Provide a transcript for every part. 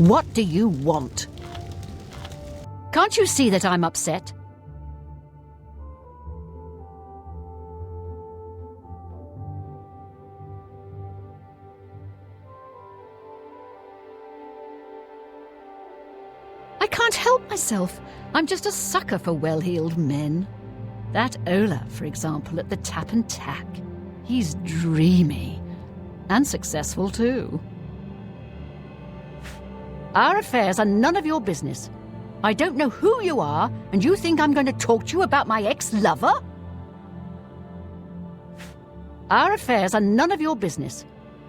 What do you want? Can't you see that I'm upset? I can't help myself. I'm just a sucker for well-heeled men. That Ola, for example, at the Tap and Tack. He's dreamy. And successful, too. Our affairs are none of your business. I don't know who you are, and you think I'm going to talk to you about my ex-lover? Our affairs are none of your business.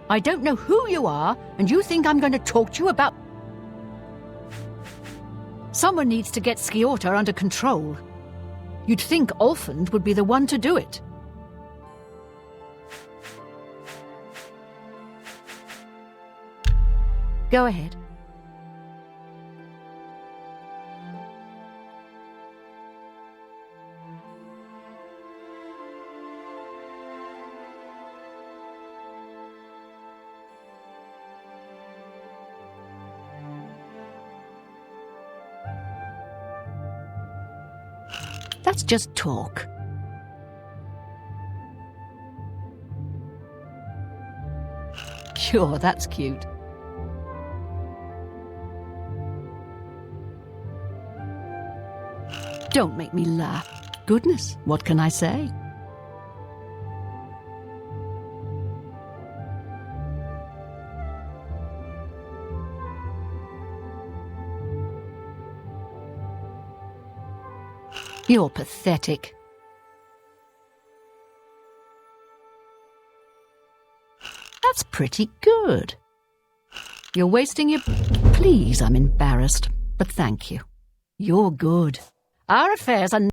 I don't know who you are, and you think I'm going to talk to you about... Someone needs to get Sciorta under control. You'd think Olfand would be the one to do it. Go ahead. That's just talk. Sure, that's cute. Don't make me laugh. Goodness, what can I say? You're pathetic. That's pretty good. You're wasting your... Please, I'm embarrassed, but thank you. You're good. Our affairs are...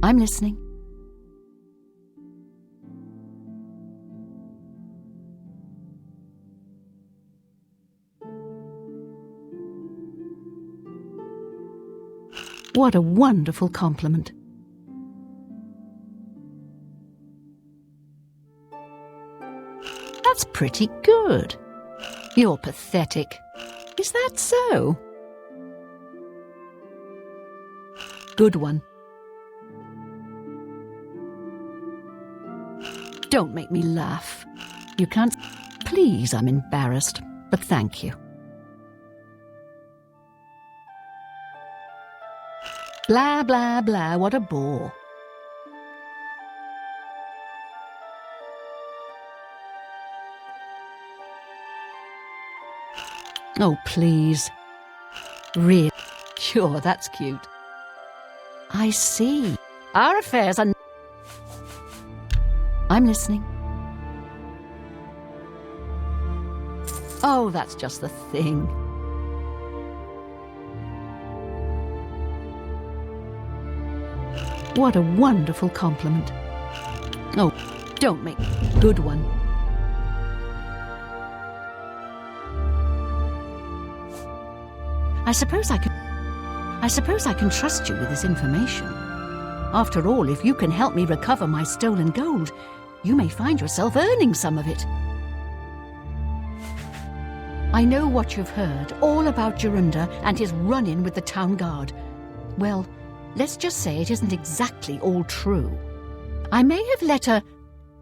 I'm listening. What a wonderful compliment. That's pretty good. You're pathetic. Is that so? Good one. Don't make me laugh. You can't... Please, I'm embarrassed, but thank you. Blah, blah, blah, what a bore. Oh, please. Really? Sure, that's cute. I see. Our affairs are... I'm listening. Oh, that's just the thing. What a wonderful compliment. Oh, don't make... Good one. I suppose I can trust you with this information. After all, if you can help me recover my stolen gold, you may find yourself earning some of it. I know what you've heard, all about Jorunda and his run-in with the town guard. Well, let's just say it isn't exactly all true. I may have let a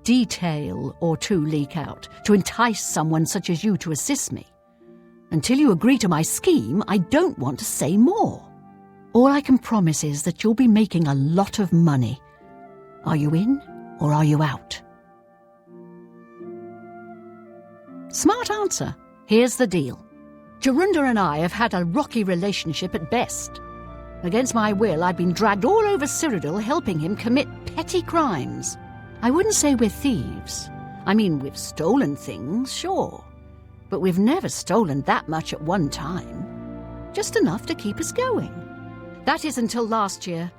detail or two leak out to entice someone such as you to assist me. Until you agree to my scheme, I don't want to say more. All I can promise is that you'll be making a lot of money. Are you in or are you out? Smart answer. Here's the deal. Jorunda and I have had a rocky relationship at best. Against my will, I've been dragged all over Cyrodiil helping him commit petty crimes. I wouldn't say we're thieves. I mean, we've stolen things, sure. But we've never stolen that much at one time. Just enough to keep us going. That is until last year.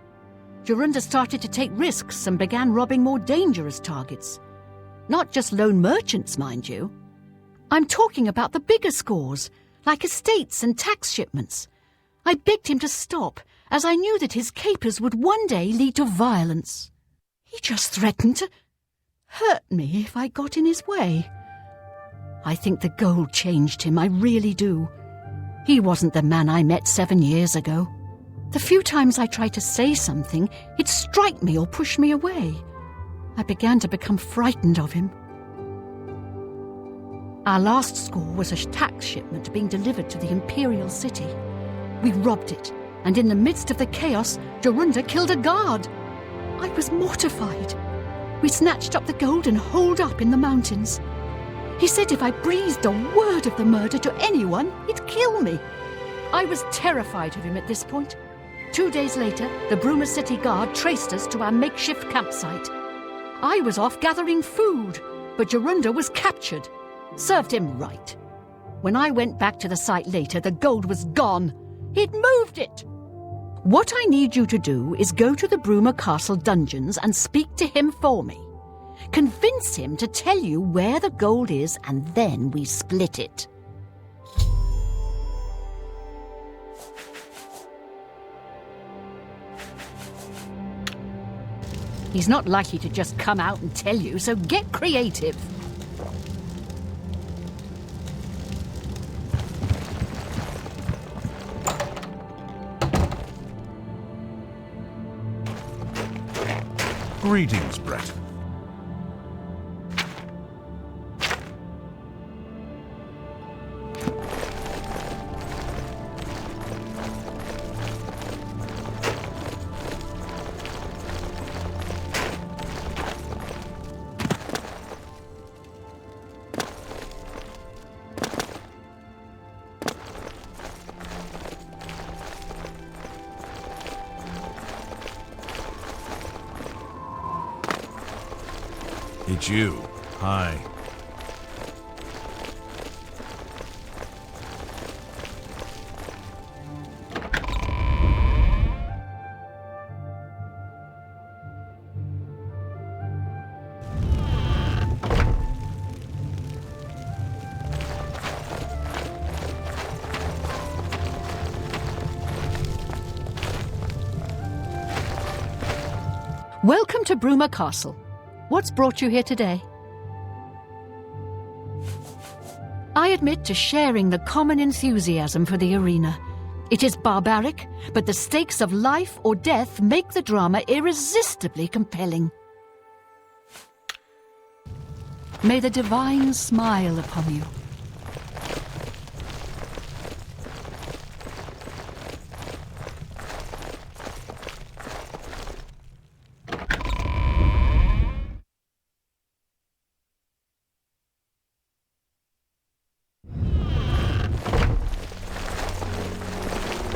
Jorunda started to take risks and began robbing more dangerous targets. Not just lone merchants, mind you. I'm talking about the bigger scores, like estates and tax shipments. I begged him to stop, as I knew that his capers would one day lead to violence. He just threatened to hurt me if I got in his way. I think the gold changed him, I really do. He wasn't the man I met 7 years ago. The few times I tried to say something, he'd strike me or push me away. I began to become frightened of him. Our last score was a tax shipment being delivered to the Imperial City. We robbed it, and in the midst of the chaos, Jorunda killed a guard. I was mortified. We snatched up the gold and holed up in the mountains. He said if I breathed a word of the murder to anyone, he'd kill me. I was terrified of him at this point. 2 days later, the Bruma City Guard traced us to our makeshift campsite. I was off gathering food, but Jorunda was captured. Served him right. When I went back to the site later, the gold was gone. He'd moved it. What I need you to do is go to the Bruma Castle dungeons and speak to him for me. Convince him to tell you where the gold is, and then we split it. He's not likely to just come out and tell you, so get creative. Greetings, Brett. It's you. Hi. Welcome to Bruma Castle. What's brought you here today? I admit to sharing the common enthusiasm for the arena. It is barbaric, but the stakes of life or death make the drama irresistibly compelling. May the divine smile upon you.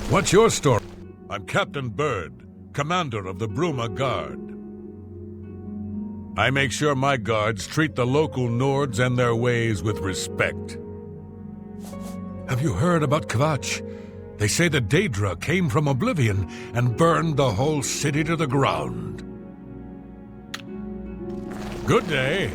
What's your story? I'm Captain Bird, commander of the Bruma Guard. I make sure my guards treat the local Nords and their ways with respect. Have you heard about Kvatch? They say the Daedra came from Oblivion and burned the whole city to the ground. Good day.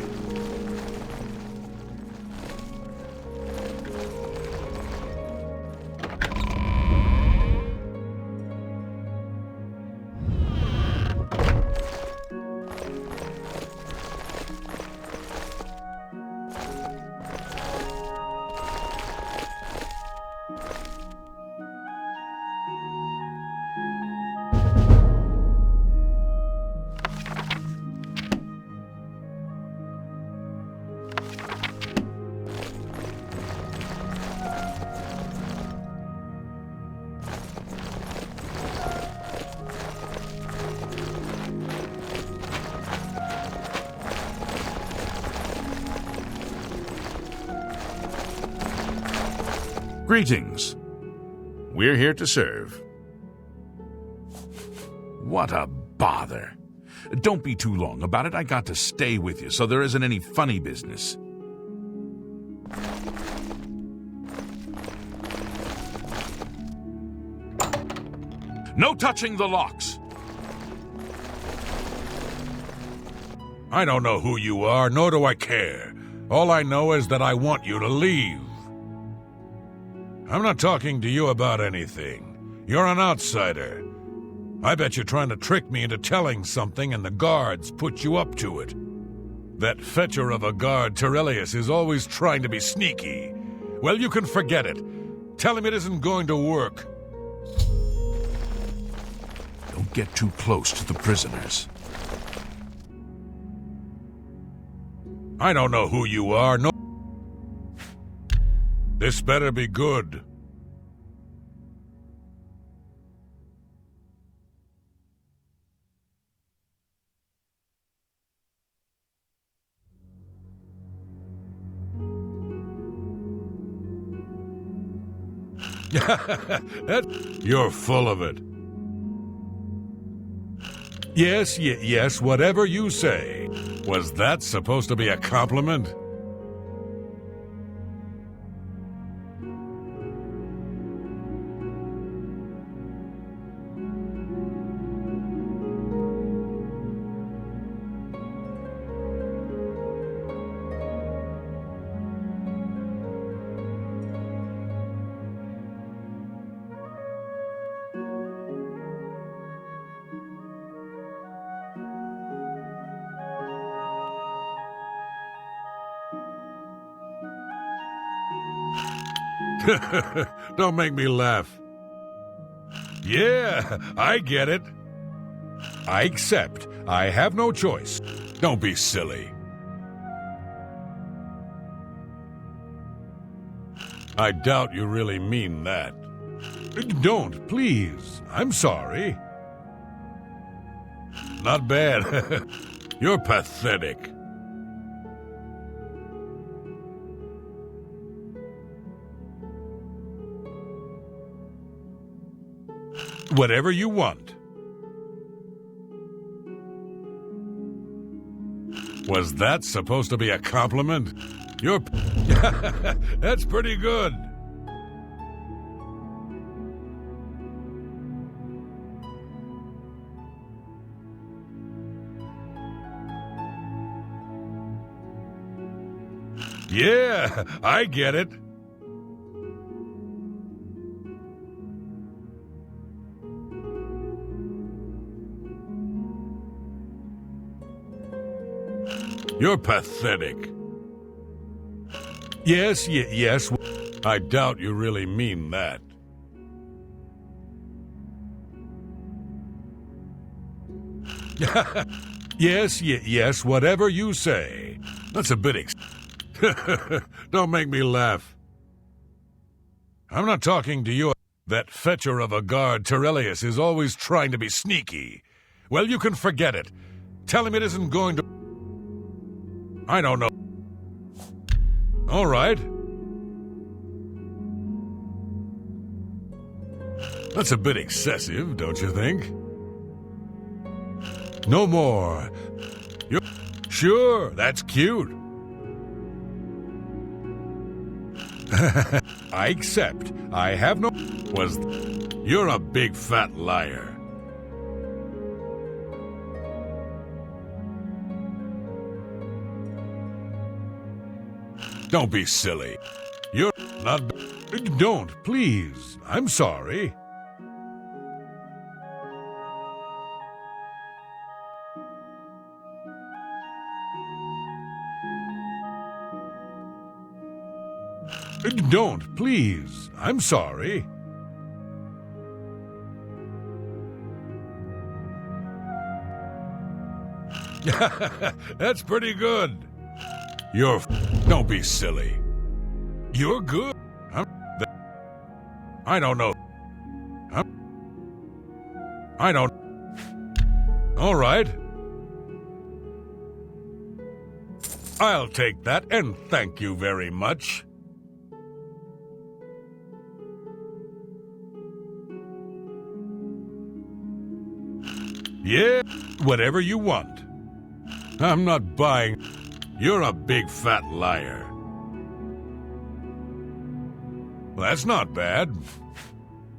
Greetings. We're here to serve. What a bother. Don't be too long about it. I got to stay with you, so there isn't any funny business. No touching the locks. I don't know who you are, nor do I care. All I know is that I want you to leave. I'm not talking to you about anything. You're an outsider. I bet you're trying to trick me into telling something and the guards put you up to it. That fetcher of a guard, Terrellius, is always trying to be sneaky. Well, you can forget it. Tell him it isn't going to work. Don't get too close to the prisoners. I don't know who you are, no. This better be good. You're full of it. Yes, whatever you say. Was that supposed to be a compliment? Don't make me laugh. Yeah, I get it. I accept. I have no choice. Don't be silly. I doubt you really mean that. Don't, please. I'm sorry. Not bad. You're pathetic. Whatever you want. Was that supposed to be a compliment? You're... That's pretty good. Yeah, I get it. You're pathetic. Yes. I doubt you really mean that. Yes, whatever you say. That's a bit Don't make me laugh. I'm not talking to you. That fetcher of a guard, Terrellius, is always trying to be sneaky. Well, you can forget it. Tell him it isn't going to... I don't know. All right. That's a bit excessive, don't you think? No more. You're... Sure, that's cute. I accept. I have no... You're a big fat liar. Don't be silly. You're not... Don't, please. I'm sorry. Don't, please. I'm sorry. That's pretty good. You're... Don't be silly. You're good. I don't know. I don't... All right. I'll take that, and thank you very much. Yeah, whatever you want. I'm not buying... You're a big fat liar. Well, that's not bad.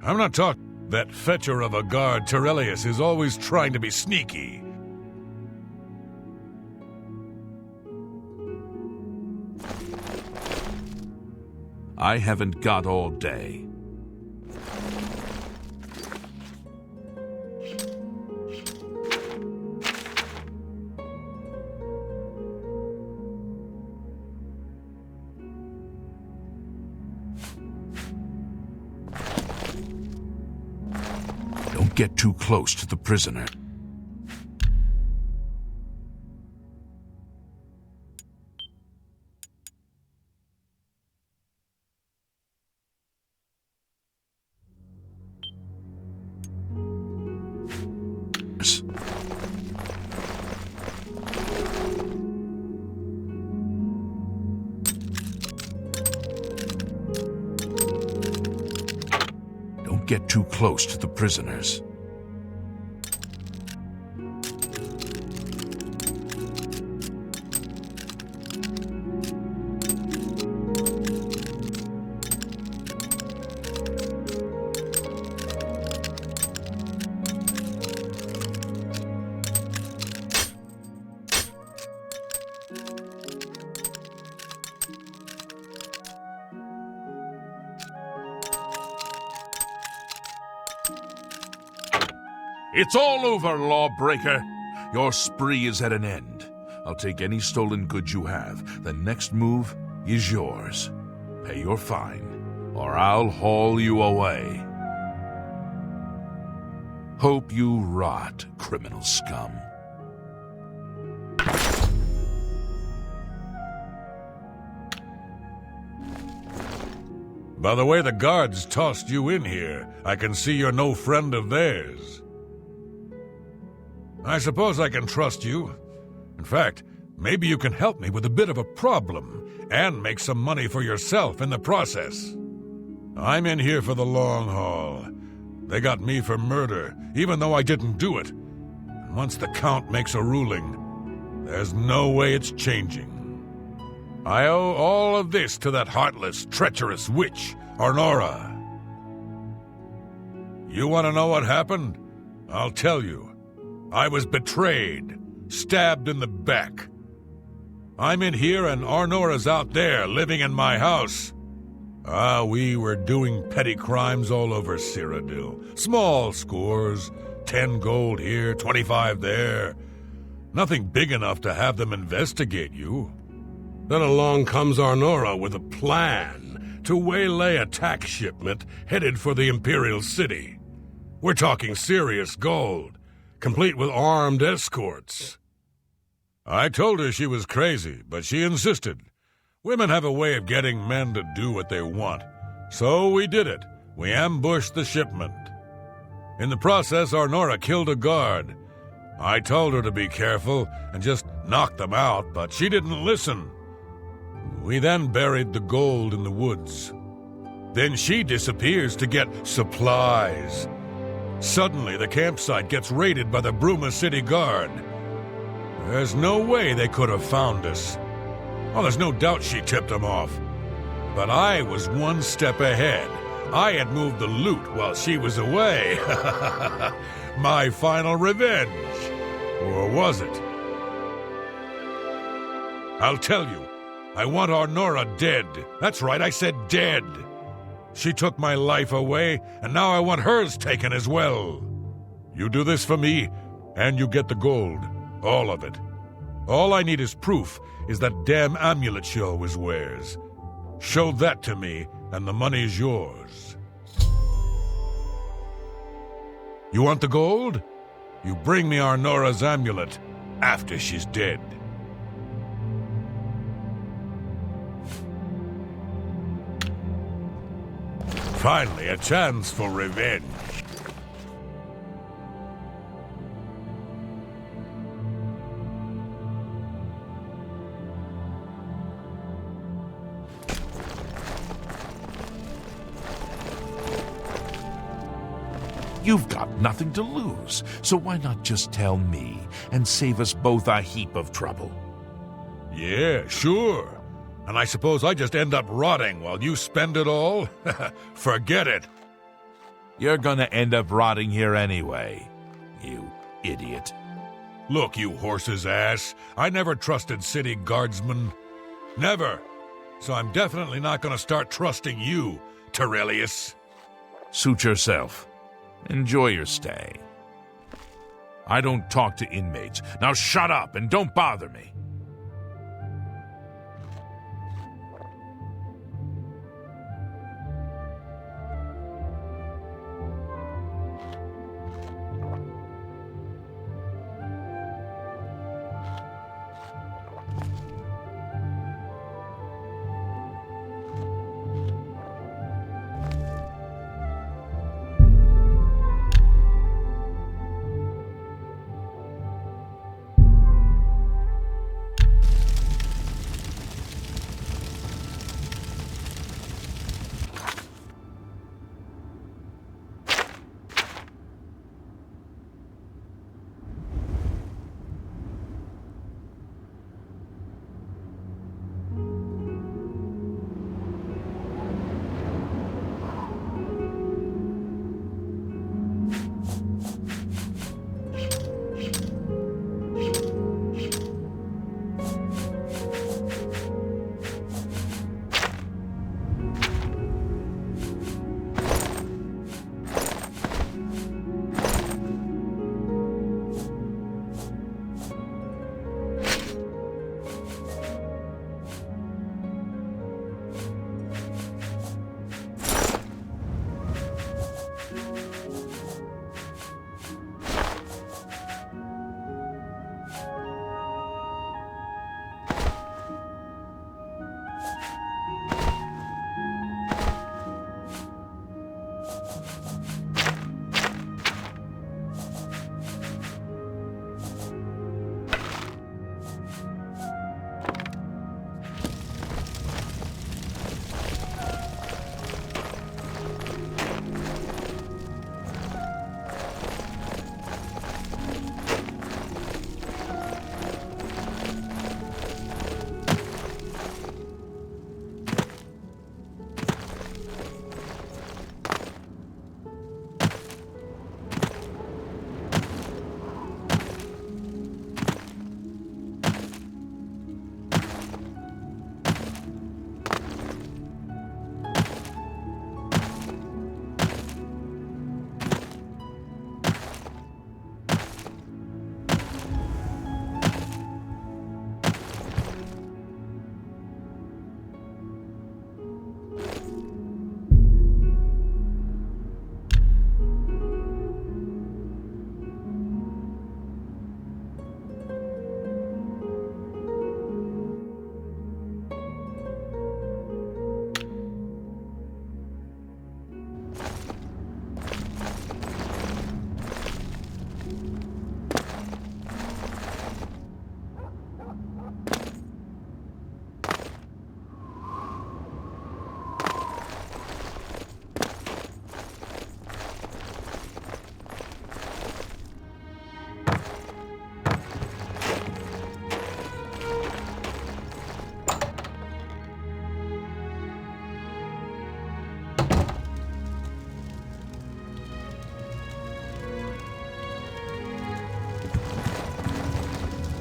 I'm not talking... That fetcher of a guard, Terrellius, is always trying to be sneaky. I haven't got all day. get too close to the prisoner. Don't get too close to the prisoners. It's all over, lawbreaker. Your spree is at an end. I'll take any stolen goods you have. The next move is yours. Pay your fine, or I'll haul you away. Hope you rot, criminal scum. By the way the guards tossed you in here, I can see you're no friend of theirs. I suppose I can trust you. In fact, maybe you can help me with a bit of a problem, and make some money for yourself in the process. I'm in here for the long haul. They got me for murder, even though I didn't do it. And once the Count makes a ruling, there's no way it's changing. I owe all of this to that heartless, treacherous witch, Arnora. You want to know what happened? I'll tell you. I was betrayed, stabbed in the back. I'm in here and Arnora's out there, living in my house. We were doing petty crimes all over Cyrodiil. Small scores, 10 gold here, 25 there. Nothing big enough to have them investigate you. Then along comes Arnora with a plan to waylay a tax shipment headed for the Imperial City. We're talking serious gold, complete with armed escorts. I told her she was crazy, but she insisted. Women have a way of getting men to do what they want. So we did it. We ambushed the shipment. In the process, Arnora killed a guard. I told her to be careful and just knock them out, but she didn't listen. We then buried the gold in the woods. Then she disappears to get supplies. Suddenly, the campsite gets raided by the Bruma City Guard. There's no way they could have found us. Oh, there's no doubt she tipped them off. But I was one step ahead. I had moved the loot while she was away. My final revenge. Or was it? I'll tell you. I want Arnora dead. That's right, I said dead. She took my life away, and now I want hers taken as well. You do this for me, and you get the gold. All of it. All I need is proof is that damn amulet she always wears. Show that to me, and the money's yours. You want the gold? You bring me Arnora's amulet after she's dead. Finally, a chance for revenge. You've got nothing to lose, so why not just tell me and save us both a heap of trouble? Yeah, sure. And I suppose I just end up rotting while you spend it all? Forget it. You're gonna end up rotting here anyway, you idiot. Look, you horse's ass. I never trusted city guardsmen. Never. So I'm definitely not gonna start trusting you, Terrelius. Suit yourself. Enjoy your stay. I don't talk to inmates. Now shut up and don't bother me.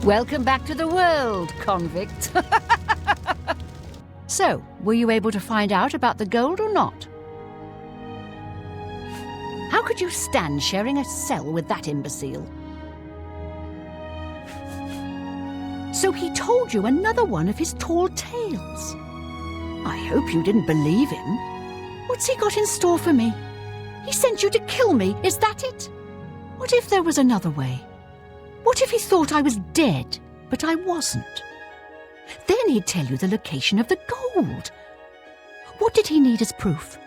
Welcome back to the world, convict. So, were you able to find out about the gold or not? How could you stand sharing a cell with that imbecile? So he told you another one of his tall tales. I hope you didn't believe him. What's he got in store for me? He sent you to kill me, is that it? What if there was another way? What if he thought I was dead, but I wasn't? Then he'd tell you the location of the gold. What did he need as proof?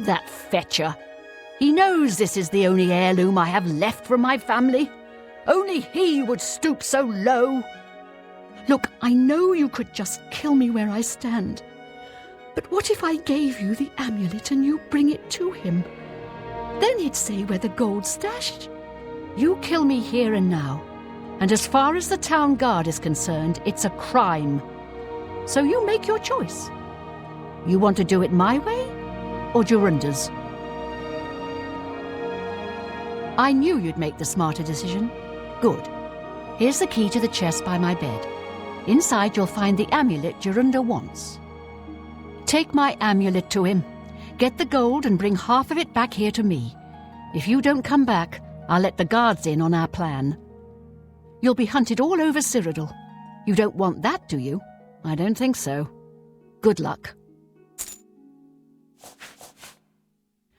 That fetcher. He knows this is the only heirloom I have left from my family. Only he would stoop so low. Look, I know you could just kill me where I stand. But what if I gave you the amulet and you bring it to him? Then he'd say where the gold's stashed. You kill me here and now. And as far as the town guard is concerned, it's a crime. So you make your choice. You want to do it my way or Jorunda's? I knew you'd make the smarter decision. Good. Here's the key to the chest by my bed. Inside you'll find the amulet Jorunda wants. Take my amulet to him. Get the gold and bring half of it back here to me. If you don't come back, I'll let the guards in on our plan. You'll be hunted all over Cyrodiil. You don't want that, do you? I don't think so. Good luck.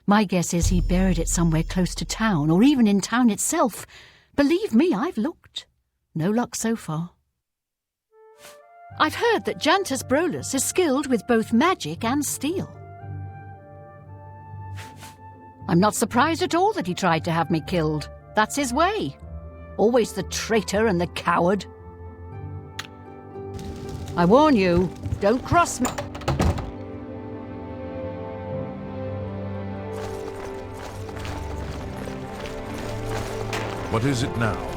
My guess is he buried it somewhere close to town, or even in town itself. Believe me, I've looked. No luck so far. I've heard that Jantus Brolus is skilled with both magic and steel. I'm not surprised at all that he tried to have me killed. That's his way. Always the traitor and the coward. I warn you, don't cross me. What is it now?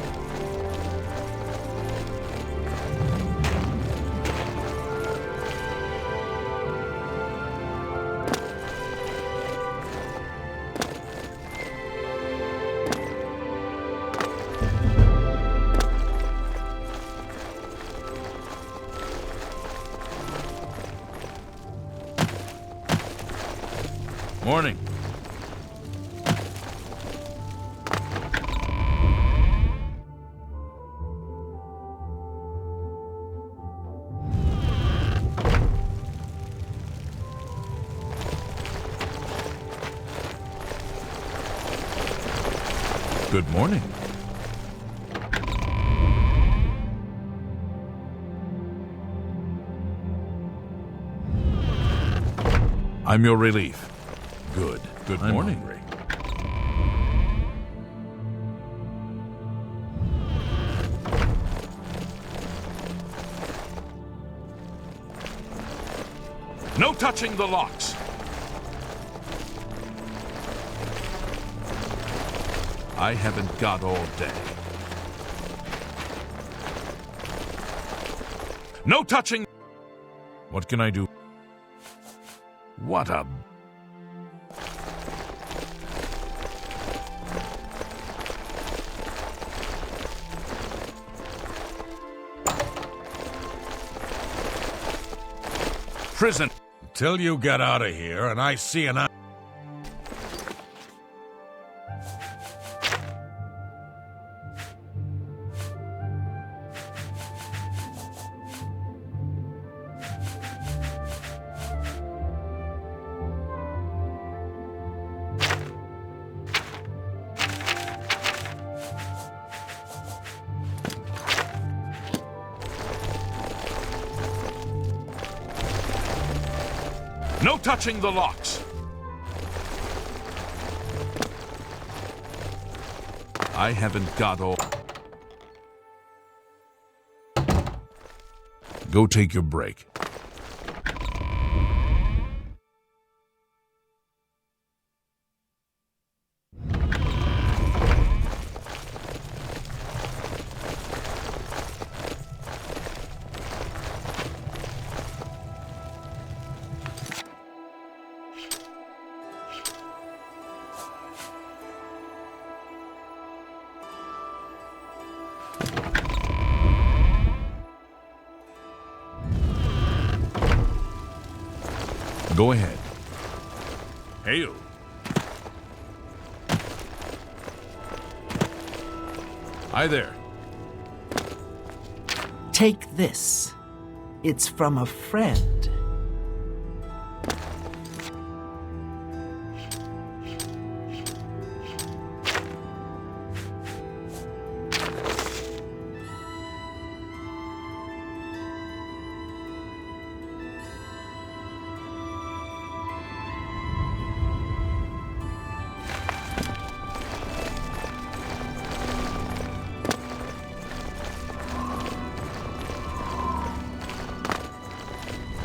Morning. Good morning. I'm your relief. Good. Good morning. Hungry. No touching the locks. I haven't got all day. No touching. What can I do? What a... prison. Till you get out of here and I see an... No touching the locks. I haven't got all... Go take your break. Go ahead. Hail. Hi there. Take this. It's from a friend.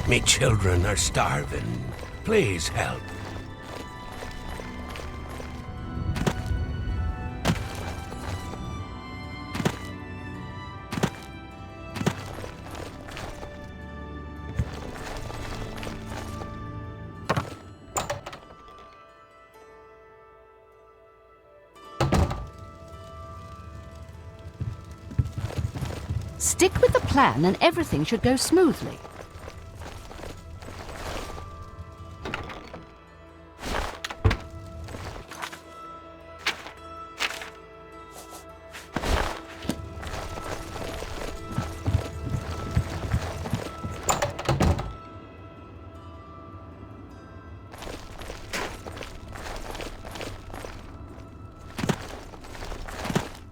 Me children are starving. Please help. Stick with the plan and everything should go smoothly.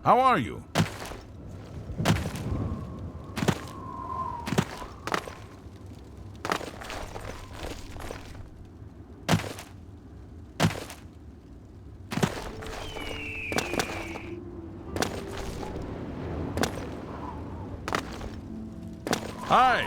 How are you? Hi.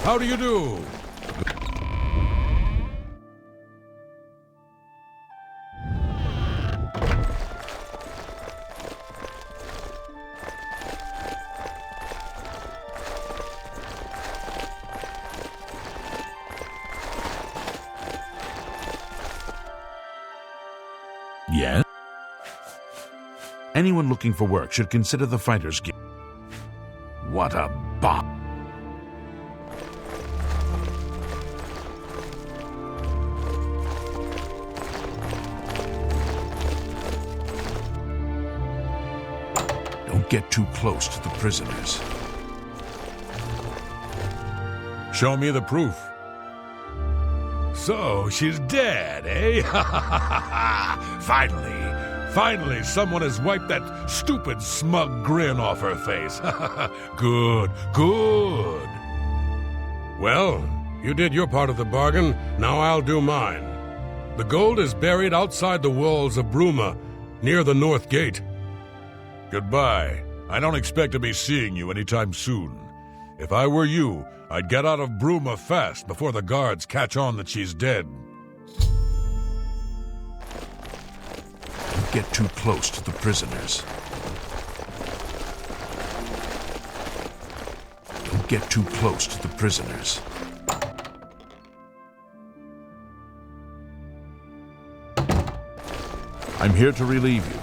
How do you do? Yes? Anyone looking for work should consider the Fighters Guild. What a bomb. Don't get too close to the prisoners. Show me the proof. So, she's dead, eh? Finally, someone has wiped that stupid, smug grin off her face. Good. Well, you did your part of the bargain, now I'll do mine. The gold is buried outside the walls of Bruma, near the North Gate. Goodbye. I don't expect to be seeing you anytime soon. If I were you, I'd get out of Bruma fast before the guards catch on that she's dead. Don't get too close to the prisoners. Don't get too close to the prisoners. I'm here to relieve you.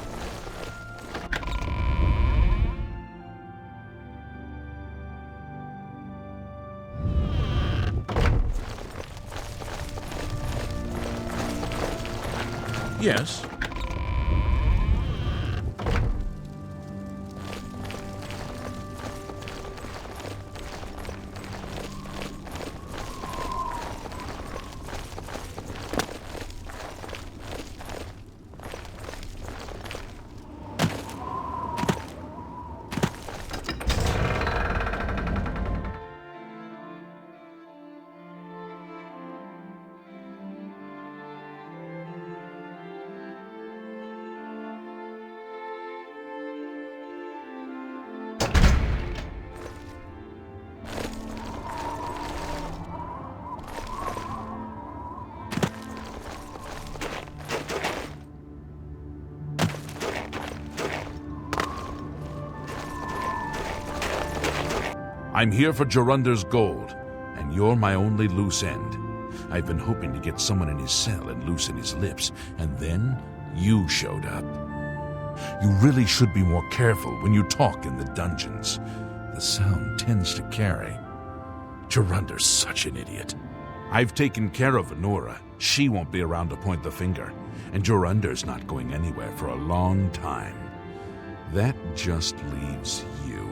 Yes. I'm here for Jorunder's gold, and you're my only loose end. I've been hoping to get someone in his cell and loosen his lips, and then you showed up. You really should be more careful when you talk in the dungeons. The sound tends to carry. Jorunder's such an idiot. I've taken care of Venora. She won't be around to point the finger, and Jorunder's not going anywhere for a long time. That just leaves you.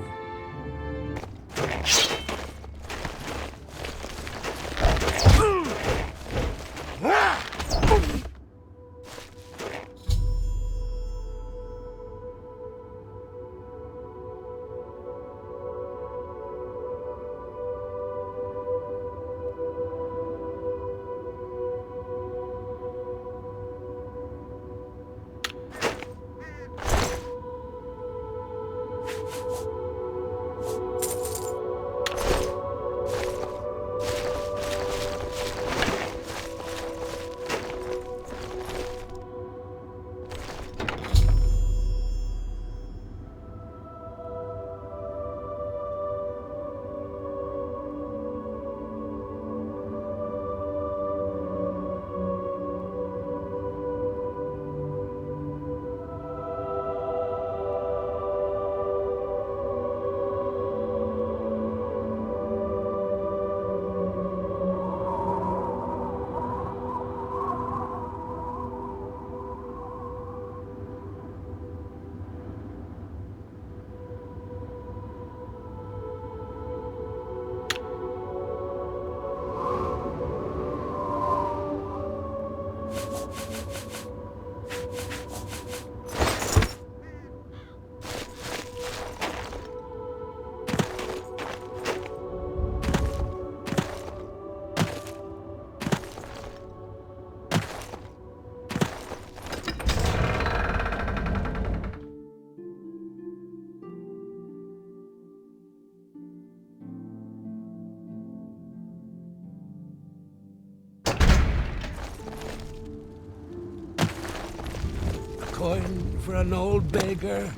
Coin for an old beggar.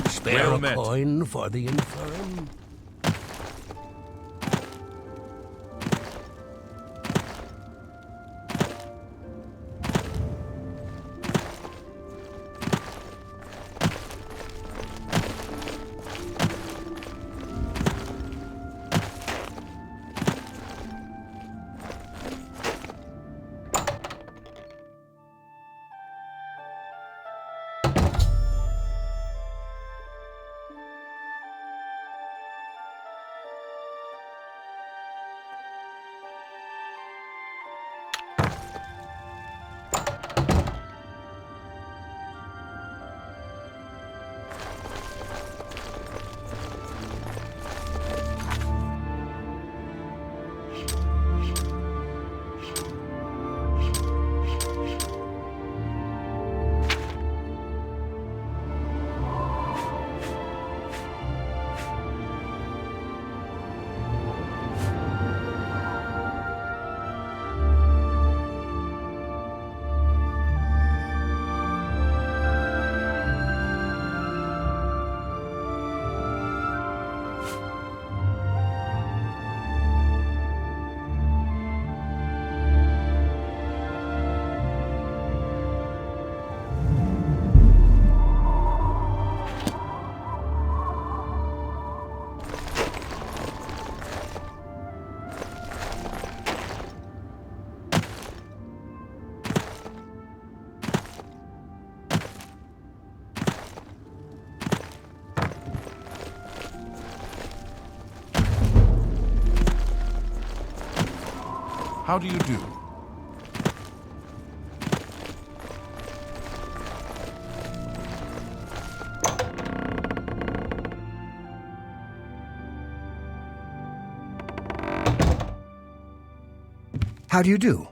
Spare Well a met. coin for the infirm. How do you do? How do you do?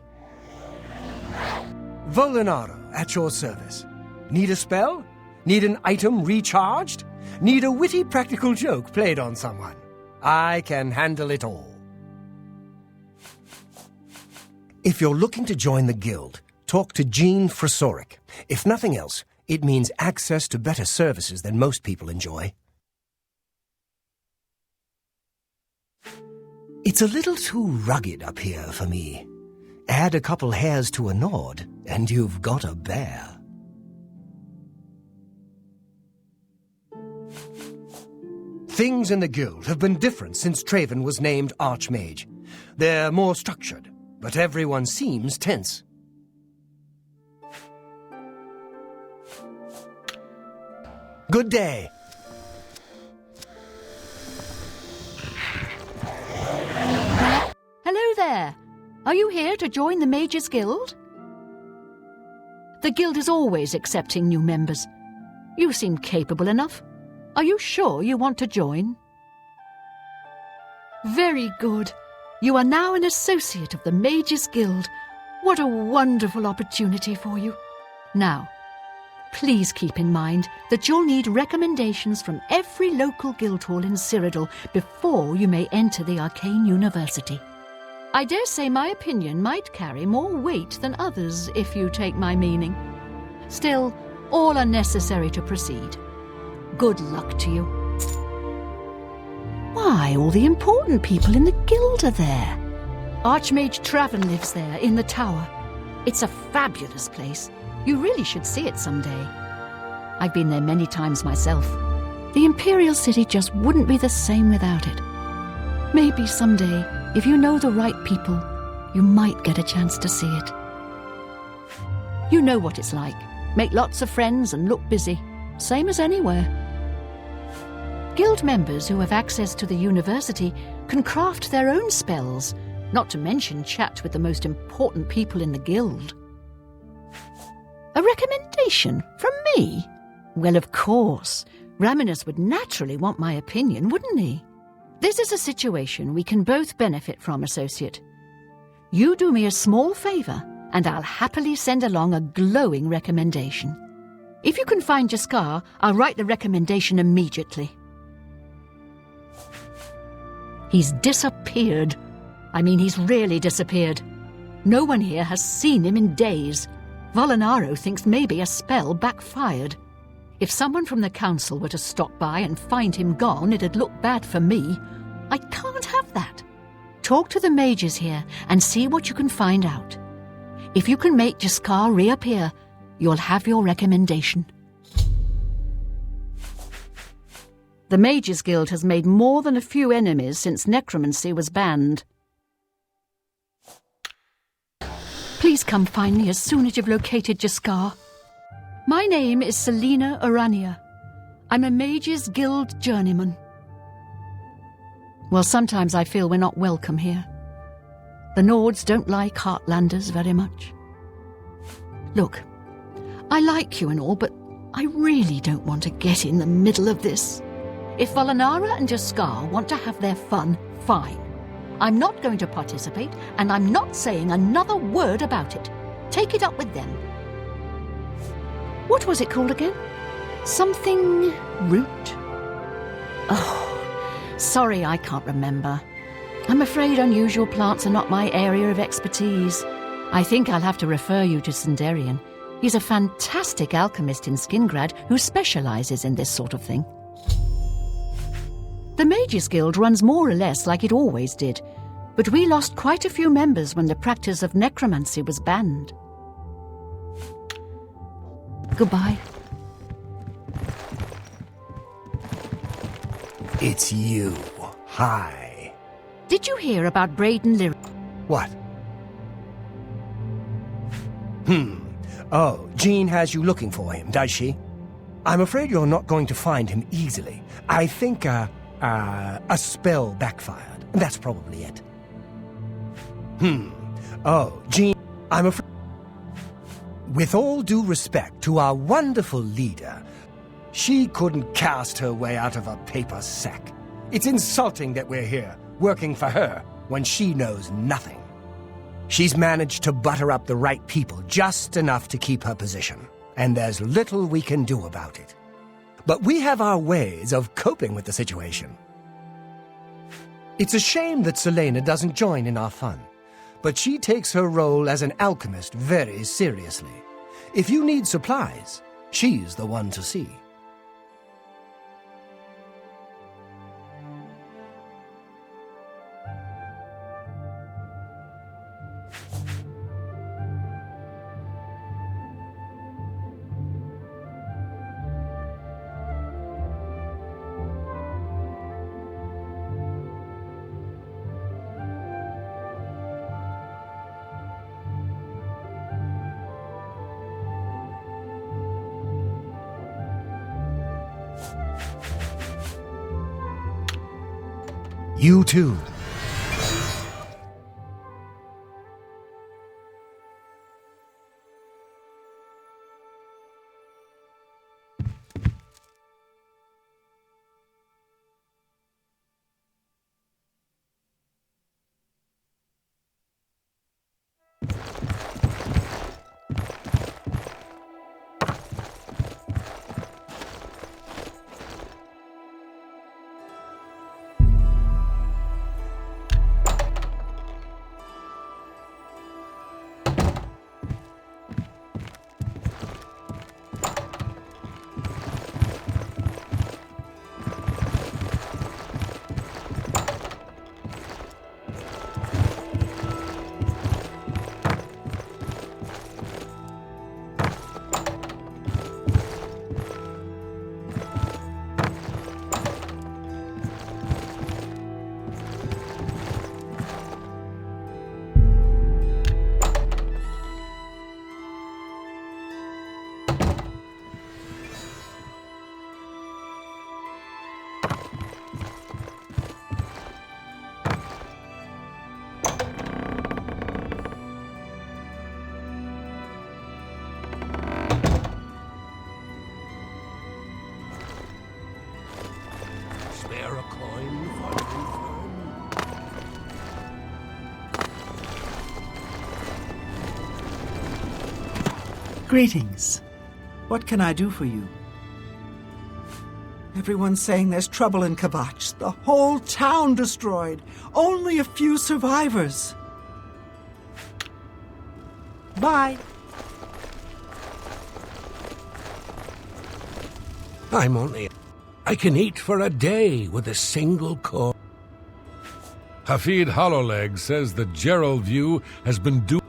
Volinara, at your service. Need a spell? Need an item recharged? Need a witty practical joke played on someone? I can handle it all. If you're looking to join the guild, talk to Jean Frasoric. If nothing else, it means access to better services than most people enjoy. It's a little too rugged up here for me. Add a couple hairs to a Nord, and you've got a bear. Things in the guild have been different since Traven was named Archmage. They're more structured, but everyone seems tense. Good day. Hello there. Are you here to join the Mages Guild? The guild is always accepting new members. You seem capable enough. Are you sure you want to join? Very good. You are now an associate of the Mages Guild. What a wonderful opportunity for you. Now, please keep in mind that you'll need recommendations from every local guild hall in Cyrodiil before you may enter the Arcane University. I dare say my opinion might carry more weight than others, if you take my meaning. Still, all are necessary to proceed. Good luck to you. Why, all the important people in the guild are there. Archmage Traven lives there, in the tower. It's a fabulous place. You really should see it someday. I've been there many times myself. The Imperial City just wouldn't be the same without it. Maybe someday, if you know the right people, you might get a chance to see it. You know what it's like. Make lots of friends and look busy. Same as anywhere. Guild members who have access to the university can craft their own spells, not to mention chat with the most important people in the guild. A recommendation from me? Well, of course. Raminus would naturally want my opinion, wouldn't he? This is a situation we can both benefit from, associate. You do me a small favour, and I'll happily send along a glowing recommendation. If you can find Jaskar, I'll write the recommendation immediately. He's disappeared. I mean, he's really disappeared. No one here has seen him in days. Volinaro thinks maybe a spell backfired. If someone from the council were to stop by and find him gone, it'd look bad for me. I can't have that. Talk to the mages here and see what you can find out. If you can make Jaskar reappear, you'll have your recommendation. The Mages Guild has made more than a few enemies since necromancy was banned. Please come find me as soon as you've located Jaskar. My name is Selena Urania. I'm a Mages Guild journeyman. Well, sometimes I feel we're not welcome here. The Nords don't like Heartlanders very much. Look, I like you and all, but I really don't want to get in the middle of this. If Volinara and Jaskar want to have their fun, fine. I'm not going to participate, and I'm not saying another word about it. Take it up with them. What was it called again? Something root? Oh, sorry, I can't remember. I'm afraid unusual plants are not my area of expertise. I think I'll have to refer you to Sindarian. He's a fantastic alchemist in Skingrad who specializes in this sort of thing. The Mages Guild runs more or less like it always did, but we lost quite a few members when the practice of necromancy was banned. Goodbye. It's you. Hi. Did you hear about Braden Lyric? What? Oh, Jean has you looking for him, does she? I'm afraid you're not going to find him easily. I think, a spell backfired. That's probably it. Oh, Jean, I'm afraid... With all due respect to our wonderful leader, she couldn't cast her way out of a paper sack. It's insulting that we're here, working for her, when she knows nothing. She's managed to butter up the right people just enough to keep her position, and there's little we can do about it. But we have our ways of coping with the situation. It's a shame that Selena doesn't join in our fun, but she takes her role as an alchemist very seriously. If you need supplies, she's the one to see. You too. Spare a coin for confirm. Greetings. What can I do for you? Everyone's saying there's trouble in Kvatch. The whole town destroyed. Only a few survivors. Bye. I'm only... I can eat for a day with a single coin. Hafid Hollowleg says the Gerald view has been due.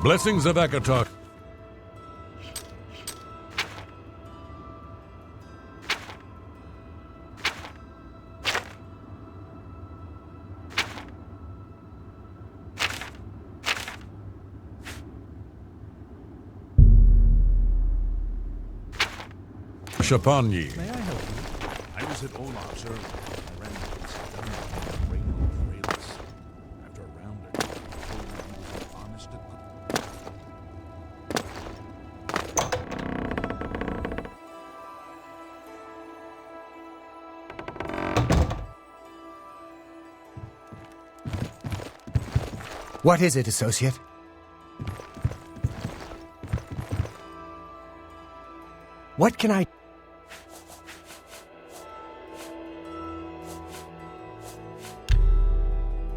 Blessings of Akatok. Shapanyi. May I help you? I was at Olaf's earlier. I ran into this dumb Reno Frailus. After a round or two, I told him he was an honest to What is it, associate? What can I...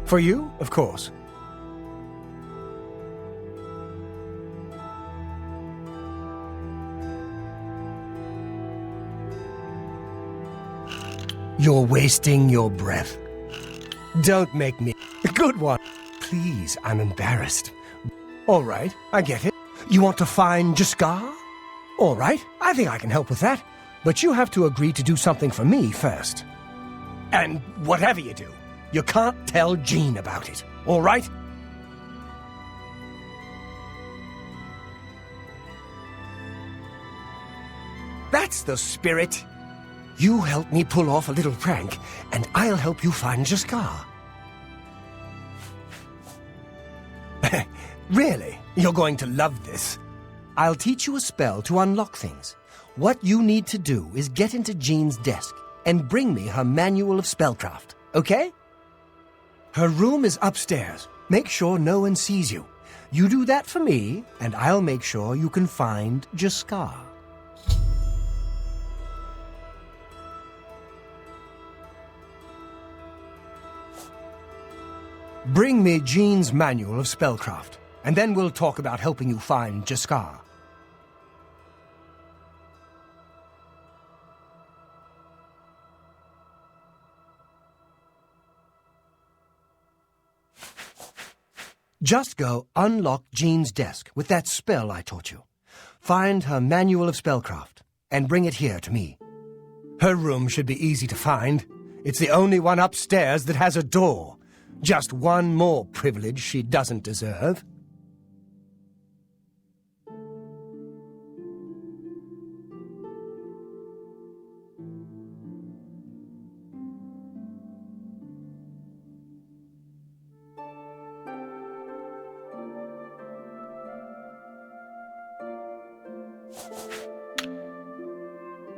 For you, of course. You're wasting your breath. Don't make me... Good one. Please, I'm embarrassed. All right, I get it. You want to find Jaskar? All right, I think I can help with that. But you have to agree to do something for me first. And whatever you do, you can't tell Jean about it, all right? That's the spirit. You help me pull off a little prank, and I'll help you find Jaskar. Really? You're going to love this. I'll teach you a spell to unlock things. What you need to do is get into Jean's desk and bring me her manual of spellcraft, okay? Her room is upstairs. Make sure no one sees you. You do that for me, and I'll make sure you can find Jaskar. Bring me Jean's manual of spellcraft, and then we'll talk about helping you find Jaskar. Just go unlock Jean's desk with that spell I taught you. Find her manual of spellcraft, and bring it here to me. Her room should be easy to find. It's the only one upstairs that has a door. Just one more privilege she doesn't deserve.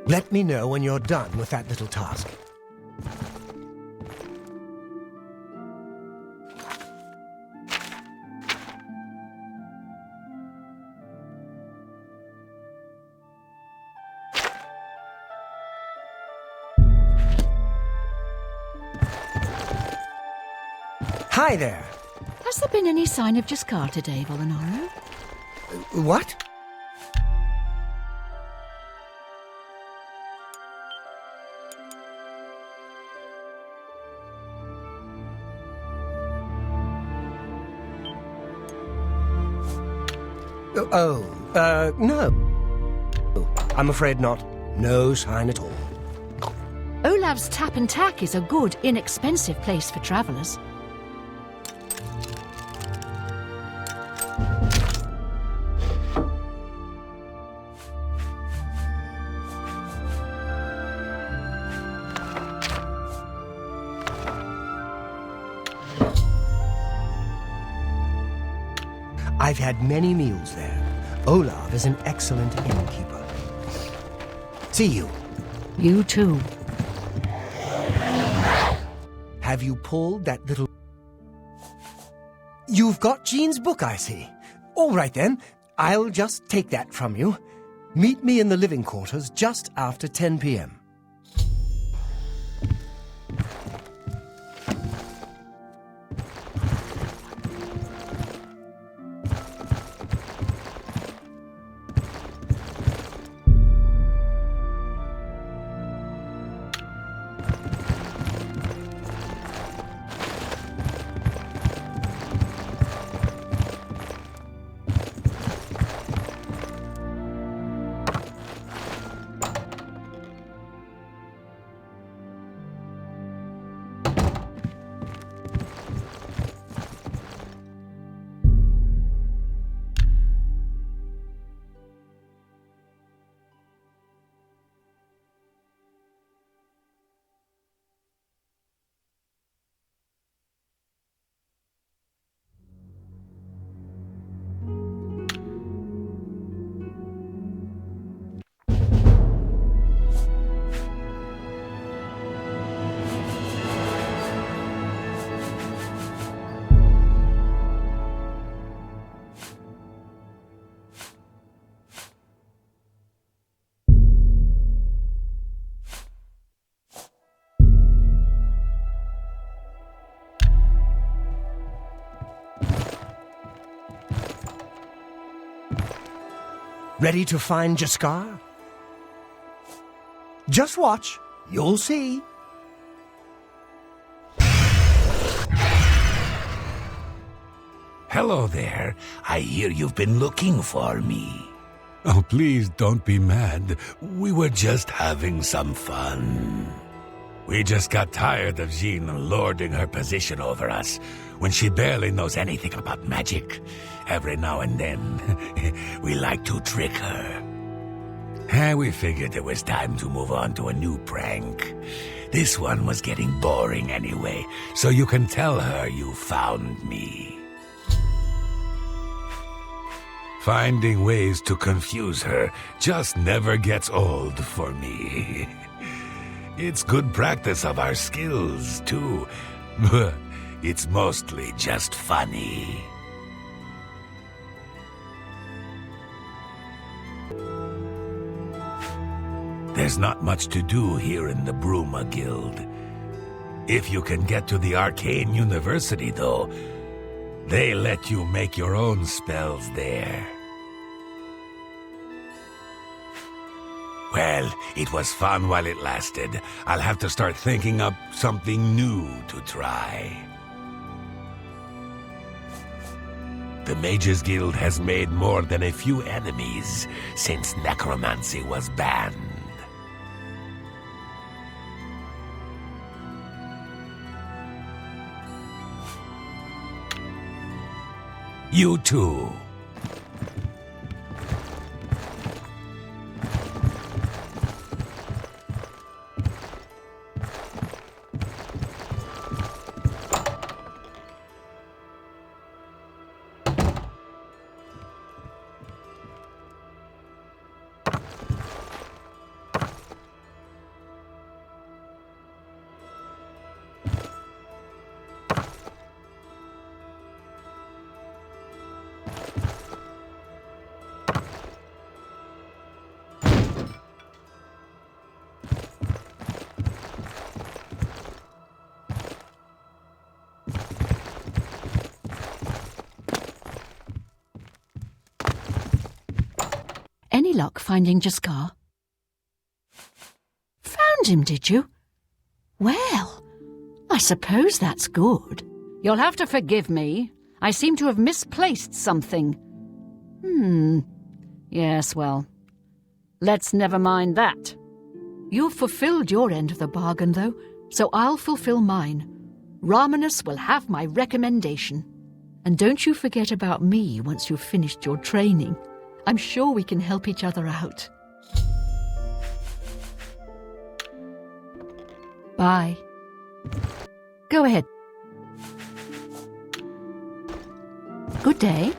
Let me know when you're done with that little task. Hi there. Has there been any sign of Jaskar today, Volinaro? What? No. I'm afraid not. No sign at all. Olav's Tap and Tack is a good, inexpensive place for travellers. I've had many meals there. Olav is an excellent innkeeper. See you. You too. Have you pulled that little... You've got Jean's book, I see. All right then, I'll just take that from you. Meet me in the living quarters just after 10 p.m. Ready to find Jaskar? Just watch. You'll see. Hello there. I hear you've been looking for me. Oh, please don't be mad. We were just having some fun. We just got tired of Jean lording her position over us when she barely knows anything about magic. Every now and then, we like to trick her. And we figured it was time to move on to a new prank. This one was getting boring anyway, so you can tell her you found me. Finding ways to confuse her just never gets old for me. It's good practice of our skills, too. But it's mostly just funny. There's not much to do here in the Bruma Guild. If you can get to the Arcane University, though, they let you make your own spells there. Well, it was fun while it lasted. I'll have to start thinking up something new to try. The Mages Guild has made more than a few enemies since necromancy was banned. You too. luck finding Jaskar? Found him, did you? Well, I suppose that's good. You'll have to forgive me. I seem to have misplaced something. Yes, well, let's never mind that. You've fulfilled your end of the bargain, though, so I'll fulfill mine. Ramanus will have my recommendation. And don't you forget about me once you've finished your training. I'm sure we can help each other out. Bye. Go ahead. Good day.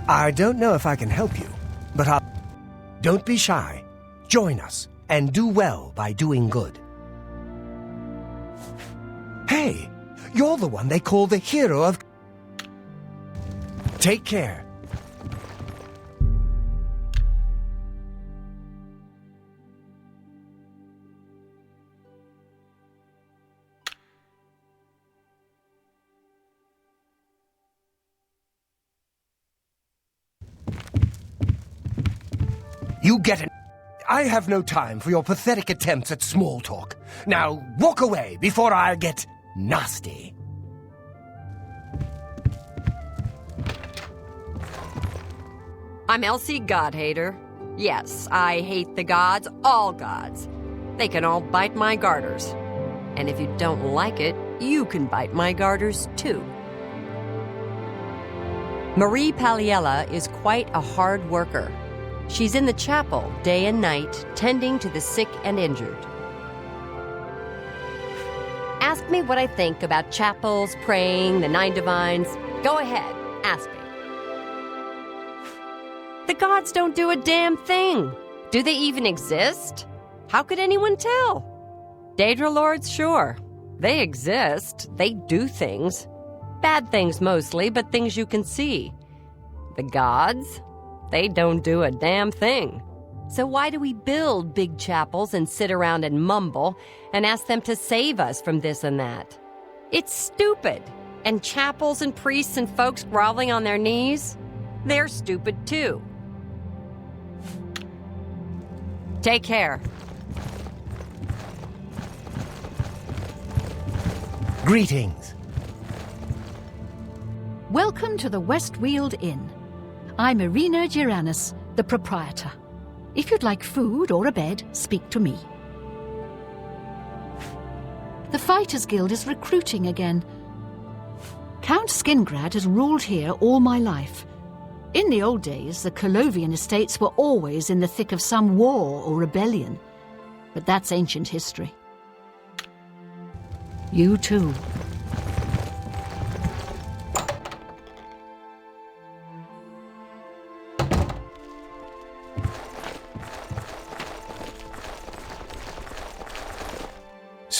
I don't know if I can help you, but don't be shy. Join us, and do well by doing good. Hey, you're the one they call the hero of... Take care. You get it. I have no time for your pathetic attempts at small talk. Now, walk away before I get nasty. I'm Elsie Godhater. Yes, I hate the gods, all gods. They can all bite my garters. And if you don't like it, you can bite my garters too. Marie Paliella is quite a hard worker. She's in the chapel day and night, tending to the sick and injured. Ask me what I think about chapels, praying, the 9 divines. Go ahead, ask me. The gods don't do a damn thing. Do they even exist? How could anyone tell? Daedra lords, sure. They exist. They do things. Bad things mostly, but things you can see. The gods? They don't do a damn thing. So why do we build big chapels and sit around and mumble and ask them to save us from this and that? It's stupid. And chapels and priests and folks groveling on their knees? They're stupid too. Take care. Greetings. Welcome to the Westweald Inn. I'm Irina Giranus, the proprietor. If you'd like food or a bed, speak to me. The Fighters Guild is recruiting again. Count Skingrad has ruled here all my life. In the old days, the Colovian estates were always in the thick of some war or rebellion. But that's ancient history. You too.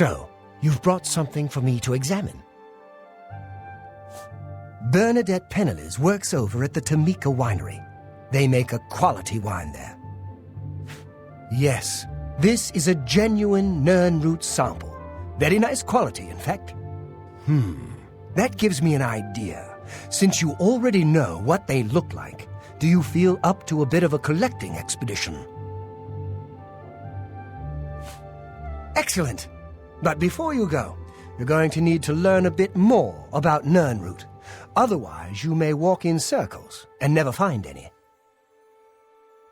So, you've brought something for me to examine. Bernadette Pennelis works over at the Tamika Winery. They make a quality wine there. Yes, this is a genuine Nernroot sample. Very nice quality, in fact. That gives me an idea. Since you already know what they look like, do you feel up to a bit of a collecting expedition? Excellent. But before you go, you're going to need to learn a bit more about Nernroot. Otherwise, you may walk in circles and never find any.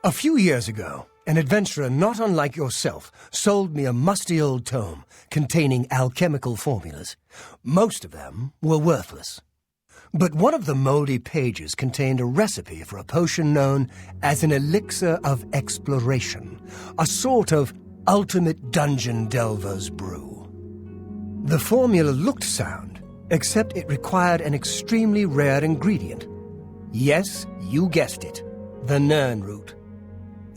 A few years ago, an adventurer not unlike yourself sold me a musty old tome containing alchemical formulas. Most of them were worthless. But one of the moldy pages contained a recipe for a potion known as an elixir of exploration, a sort of ultimate dungeon delver's brew. The formula looked sound, except it required an extremely rare ingredient. Yes, you guessed it, the Nernroot.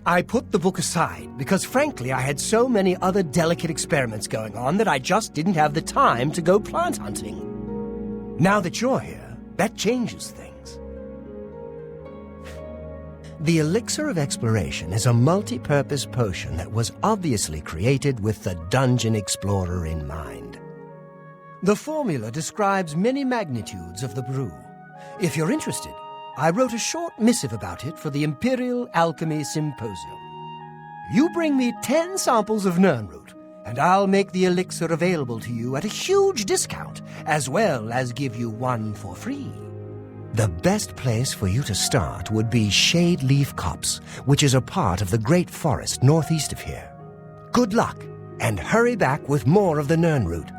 I put the book aside because, frankly, I had so many other delicate experiments going on that I just didn't have the time to go plant hunting. Now that you're here, that changes things. The Elixir of Exploration is a multi-purpose potion that was obviously created with the dungeon explorer in mind. The formula describes many magnitudes of the brew. If you're interested, I wrote a short missive about it for the Imperial Alchemy Symposium. You bring me 10 samples of Nernroot, and I'll make the elixir available to you at a huge discount, as well as give you one for free. The best place for you to start would be Shade Leaf Copse, which is a part of the Great Forest northeast of here. Good luck, and hurry back with more of the Nernroot.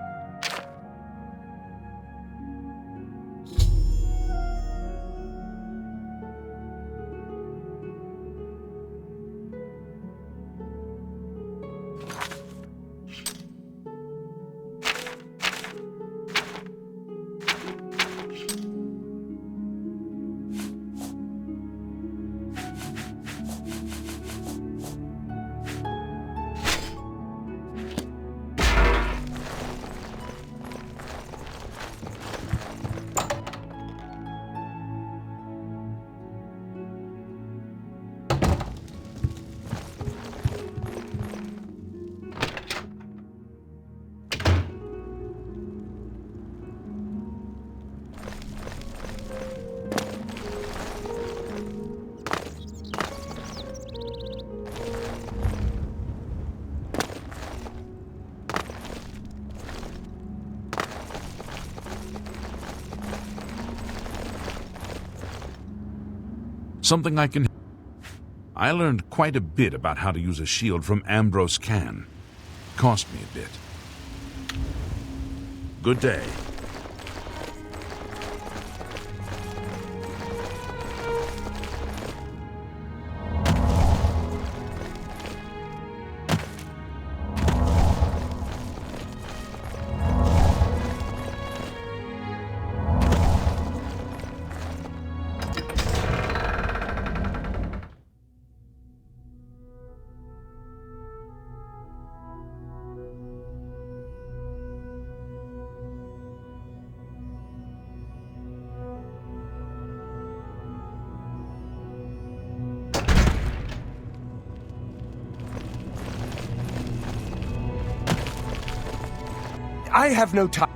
Something I can... I learned quite a bit about how to use a shield from Ambrose Can. Cost me a bit. Good day. I have no time.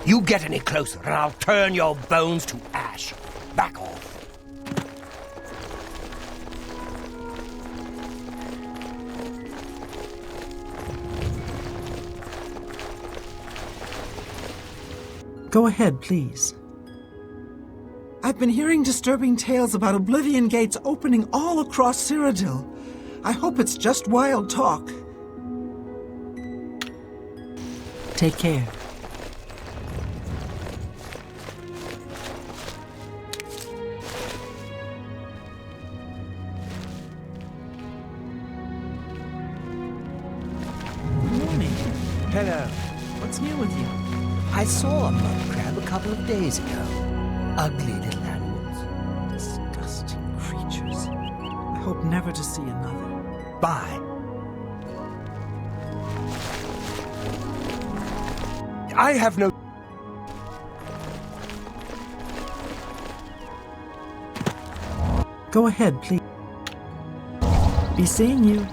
You get any closer and I'll turn your bones to ash. Back off. Go ahead, please. I've been hearing disturbing tales about Oblivion gates opening all across Cyrodiil. I hope it's just wild talk. Take care. Good morning. Hello. What's new with you? I saw a mud crab a couple of days ago. Ugly little animals. Disgusting creatures. I hope never to see another. Bye. I have no... Go ahead, please. Be seeing you.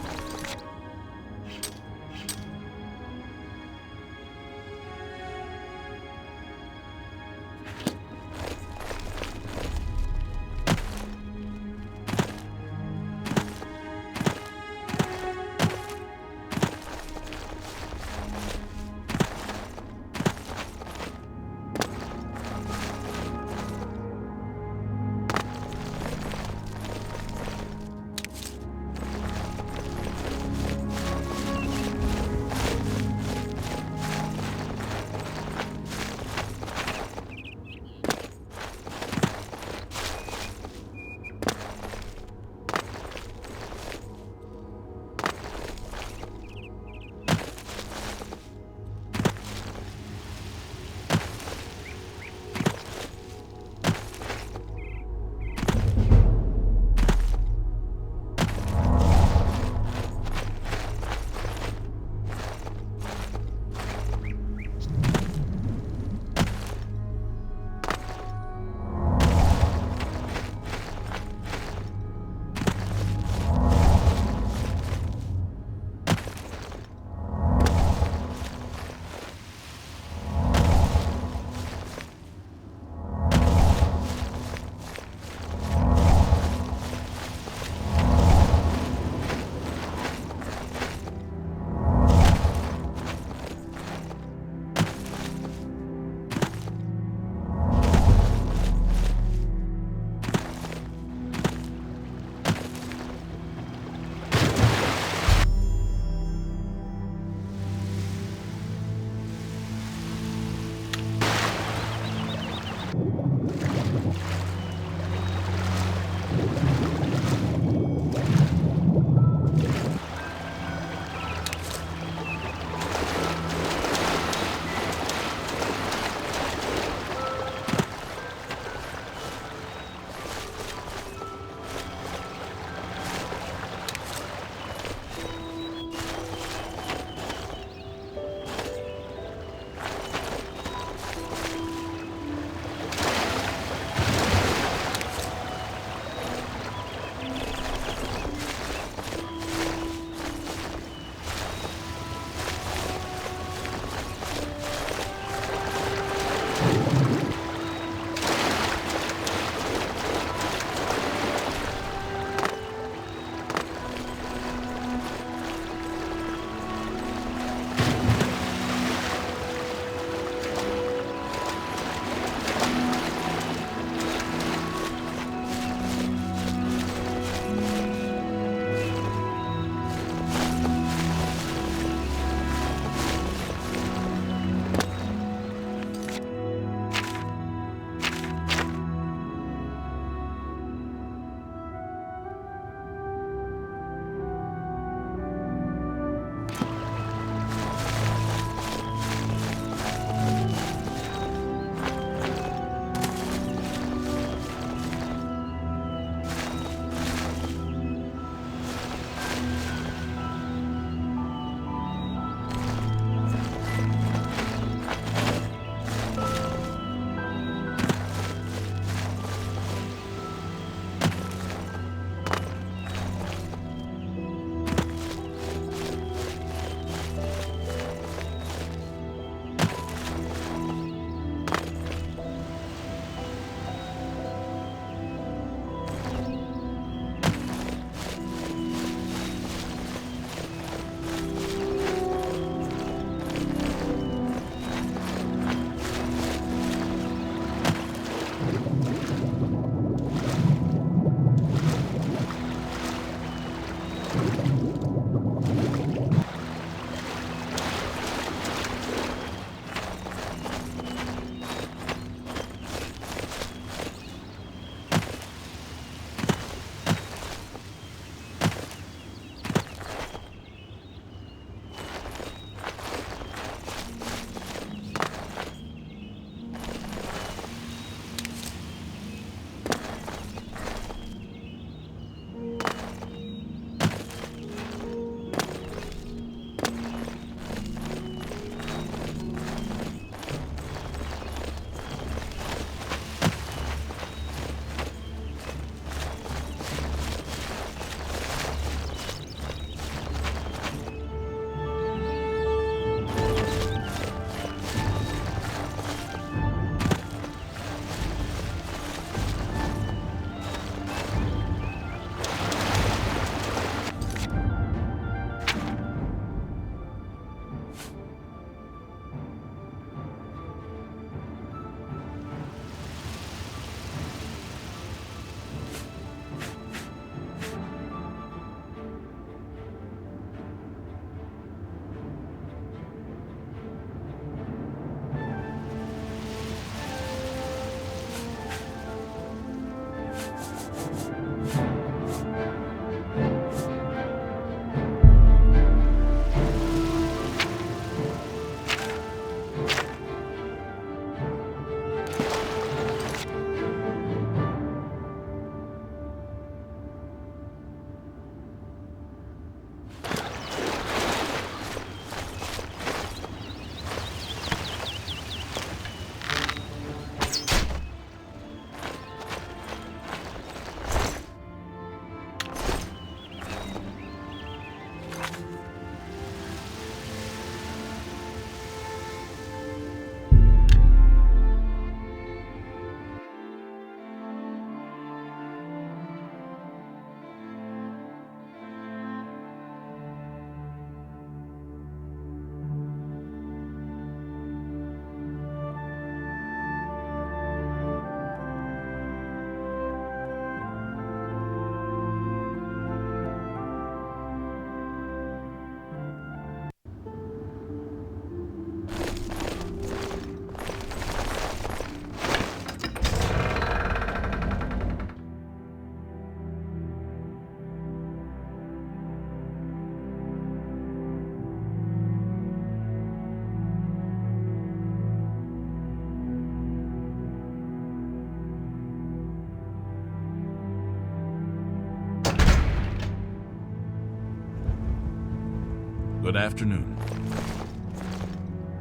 Good afternoon.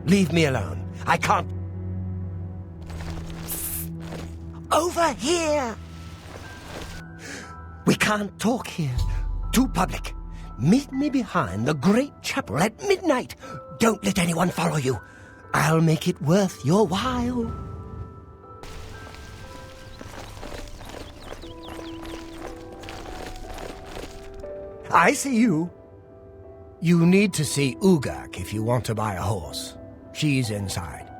Leave me alone. I can't... Over here! We can't talk here. Too public. Meet me behind the great chapel at midnight. Don't let anyone follow you. I'll make it worth your while. I see you. You need to see Ugak if you want to buy a horse. She's inside.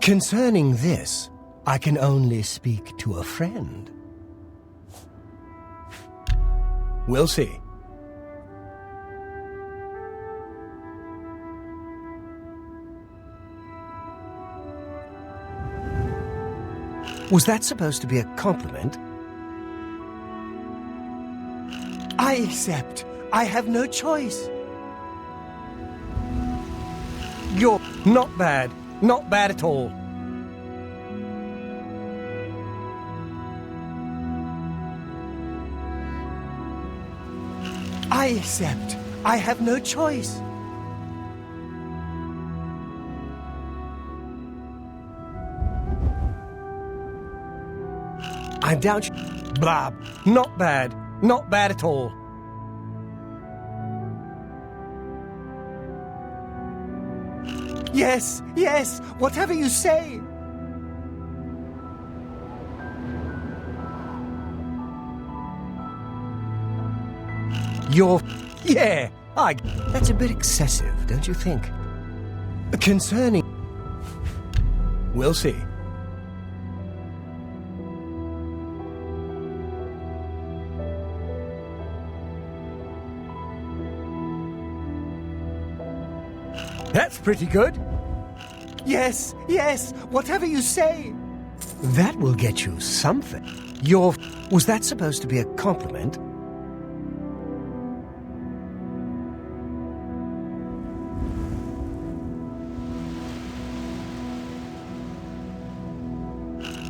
Concerning this, I can only speak to a friend. We'll see. Was that supposed to be a compliment? I accept. I have no choice. You're not bad. Not bad at all. I accept. I have no choice. I doubt you. Blah. Not bad. Not bad at all. Yes, yes, whatever you say. Yeah, that's a bit excessive, don't you think? Concerning... We'll see. That's pretty good. Yes, yes, whatever you say. That will get you something. Was that supposed to be a compliment?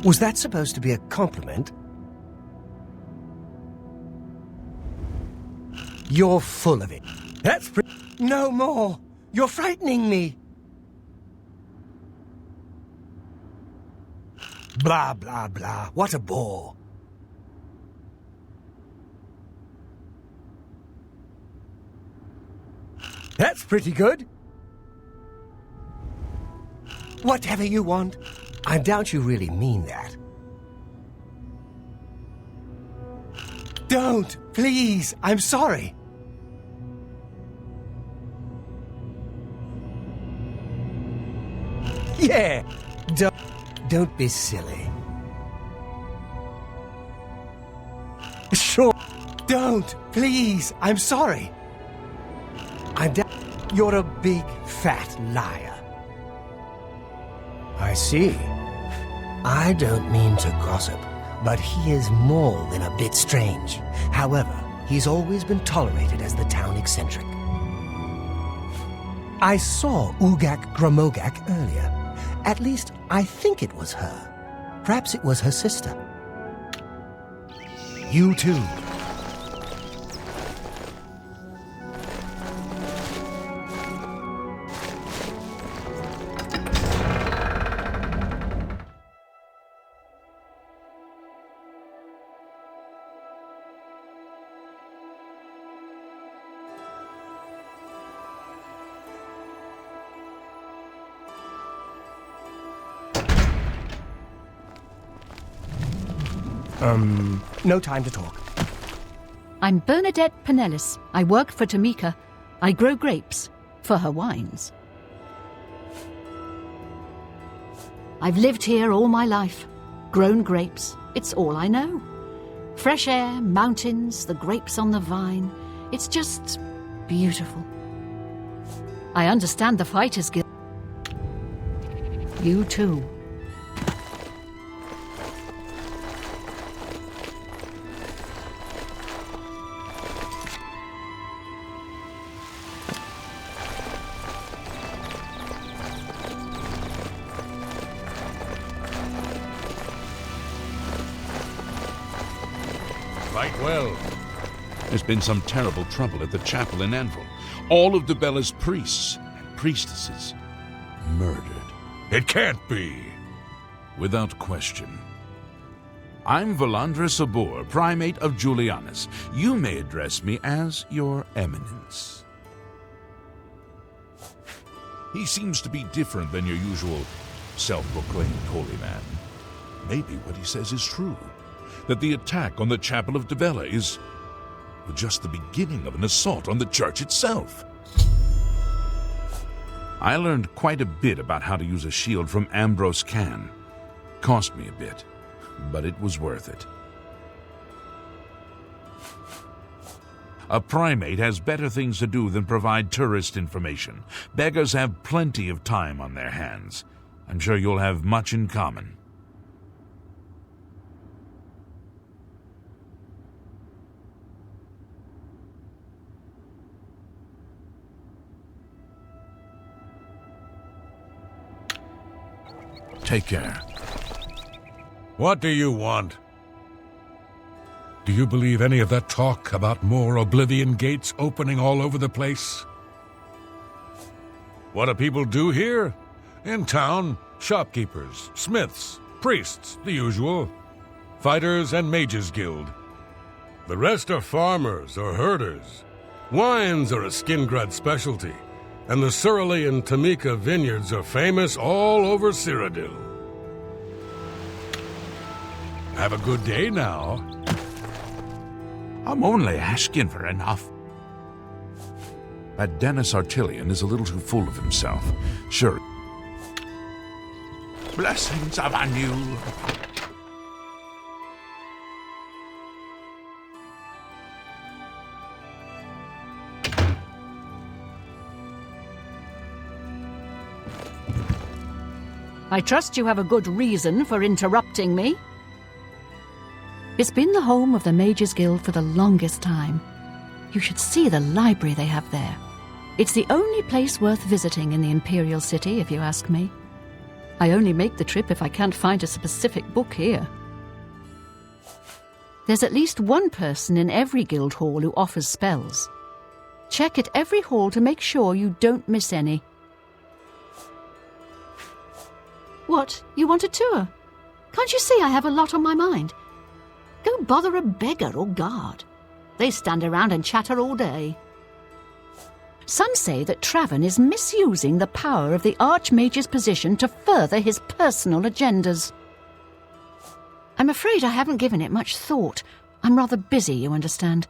Was that supposed to be a compliment? You're full of it. That's pretty... No more! You're frightening me! Blah, blah, blah. What a bore. That's pretty good. Whatever you want. I doubt you really mean that. Don't, please. I'm sorry. Yeah. Don't be silly. Sure. Don't, please. I'm sorry. You're a big, fat liar. I see. I don't mean to gossip, but he is more than a bit strange. However, he's always been tolerated as the town eccentric. I saw Ugak Gramogak earlier. At least, I think it was her. Perhaps it was her sister. You too. No time to talk. I'm Bernadette Pinellis. I work for Tamika. I grow grapes for her wines. I've lived here all my life, grown grapes. It's all I know. Fresh air, mountains, the grapes on the vine. It's just beautiful. I understand the Fighters Guild. You too. Right well. There's been some terrible trouble at the chapel in Anvil. All of Debella's priests and priestesses murdered. It can't be. Without question. I'm Valandra Sabor, Primate of Julianus. You may address me as Your Eminence. He seems to be different than your usual self-proclaimed holy man. Maybe what he says is true. That the attack on the Chapel of Debella is just the beginning of an assault on the church itself. I learned quite a bit about how to use a shield from Ambrose Can. Cost me a bit, but it was worth it. A primate has better things to do than provide tourist information. Beggars have plenty of time on their hands. I'm sure you'll have much in common. Take care. What do you want? Do you believe any of that talk about more Oblivion gates opening all over the place? What do people do here? In town, shopkeepers, smiths, priests, the usual. Fighters and mages guild. The rest are farmers or herders. Wines are a Skingrad specialty, and the Surly and Tamika vineyards are famous all over Cyrodiil. Have a good day now. I'm only asking for enough. That Dennis Artilian is a little too full of himself. Sure. Blessings upon you. I trust you have a good reason for interrupting me. It's been the home of the Mages Guild for the longest time. You should see the library they have there. It's the only place worth visiting in the Imperial City, if you ask me. I only make the trip if I can't find a specific book here. There's at least one person in every guild hall who offers spells. Check at every hall to make sure you don't miss any. What? You want a tour? Can't you see I have a lot on my mind? Go bother a beggar or guard. They stand around and chatter all day. Some say that Traven is misusing the power of the Archmage's position to further his personal agendas. I'm afraid I haven't given it much thought. I'm rather busy, you understand.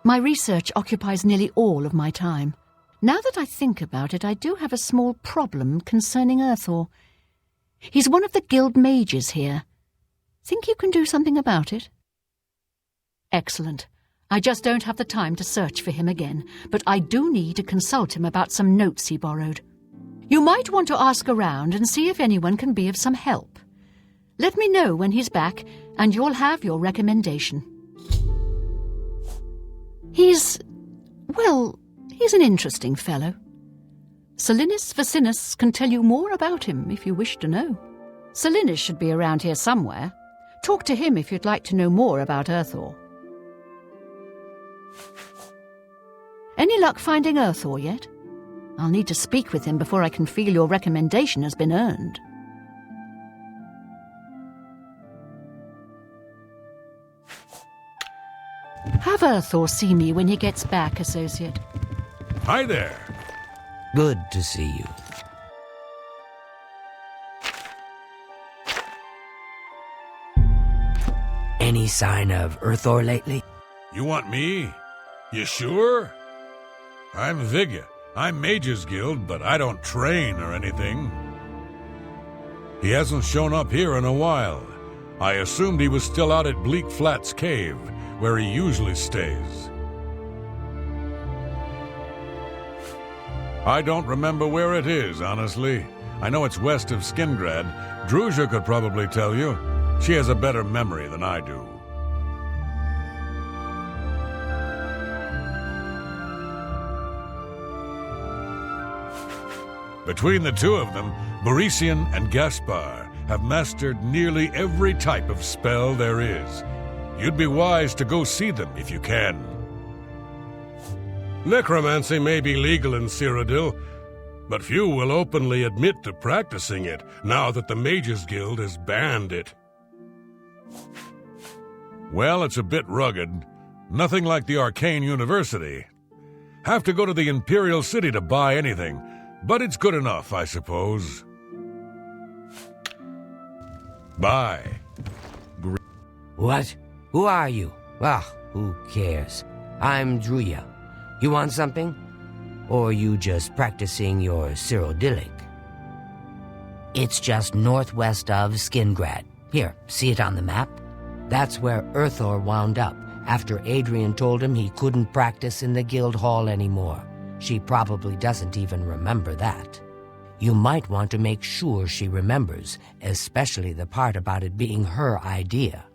My research occupies nearly all of my time. Now that I think about it, I do have a small problem concerning Earthor. He's one of the guild mages here. Think you can do something about it? Excellent. I just don't have the time to search for him again, but I do need to consult him about some notes he borrowed. You might want to ask around and see if anyone can be of some help. Let me know when he's back, and you'll have your recommendation. He's an interesting fellow. Salinis Vacinus can tell you more about him if you wish to know. Salinis should be around here somewhere. Talk to him if you'd like to know more about Earthor. Any luck finding Earthor yet? I'll need to speak with him before I can feel your recommendation has been earned. Have Earthor see me when he gets back, Associate. Hi there. Good to see you. Any sign of Earthor lately? You want me? You sure? I'm Vigga. I'm Mages Guild, but I don't train or anything. He hasn't shown up here in a while. I assumed he was still out at Bleak Flats Cave, where he usually stays. I don't remember where it is, honestly. I know it's west of Skingrad. Druzha could probably tell you. She has a better memory than I do. Between the two of them, Borisian and Gaspar have mastered nearly every type of spell there is. You'd be wise to go see them if you can. Necromancy may be legal in Cyrodiil, but few will openly admit to practicing it now that the Mages Guild has banned it. Well, it's a bit rugged. Nothing like the Arcane University. Have to go to the Imperial City to buy anything, but it's good enough, I suppose. Bye. What? Who are you? Ah, who cares? I'm Druya. You want something? Or you just practicing your Cyrodiilic? It's just northwest of Skingrad. Here, see it on the map? That's where Urthor wound up after Adrian told him he couldn't practice in the guild hall anymore. She probably doesn't even remember that. You might want to make sure she remembers, especially the part about it being her idea.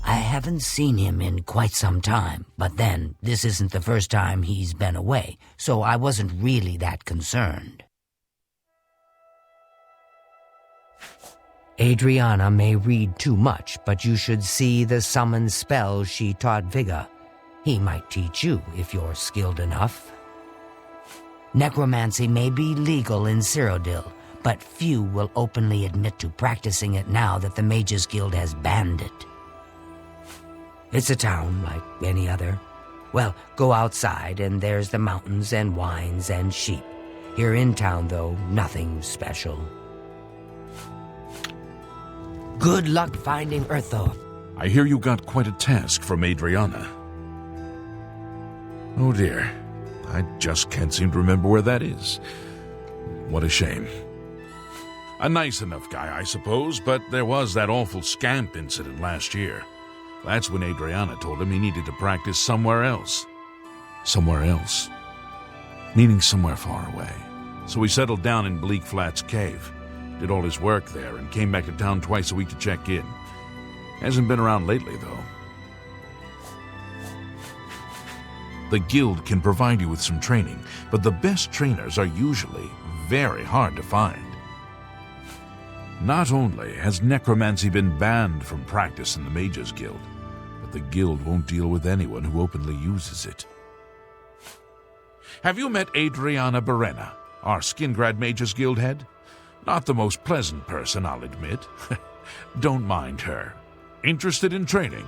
I haven't seen him in quite some time, but then, this isn't the first time he's been away, so I wasn't really that concerned. Adriana may read too much, but you should see the summon spell she taught Vigga. He might teach you if you're skilled enough. Necromancy may be legal in Cyrodiil, but few will openly admit to practicing it now that the Mages Guild has banned it. It's a town like any other. Well, go outside and there's the mountains and wines and sheep. Here in town, though, nothing special. Good luck finding Urthor. I hear you got quite a task from Adriana. Oh dear, I just can't seem to remember where that is. What a shame. A nice enough guy, I suppose, but there was that awful scamp incident last year. That's when Adriana told him he needed to practice somewhere else. Somewhere else. Meaning somewhere far away. So he settled down in Bleak Flats Cave, did all his work there, and came back to town twice a week to check in. Hasn't been around lately, though. The guild can provide you with some training, but the best trainers are usually very hard to find. Not only has necromancy been banned from practice in the Mages Guild, but the guild won't deal with anyone who openly uses it. Have you met Adriana Berena, our Skingrad Mages Guild head? Not the most pleasant person, I'll admit. Don't mind her. Interested in training?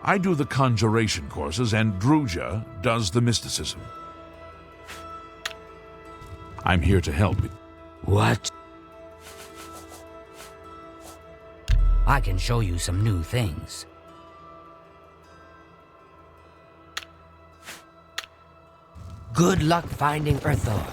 I do the conjuration courses, and Druja does the mysticism. I'm here to help you. What? I can show you some new things. Good luck finding Urthor.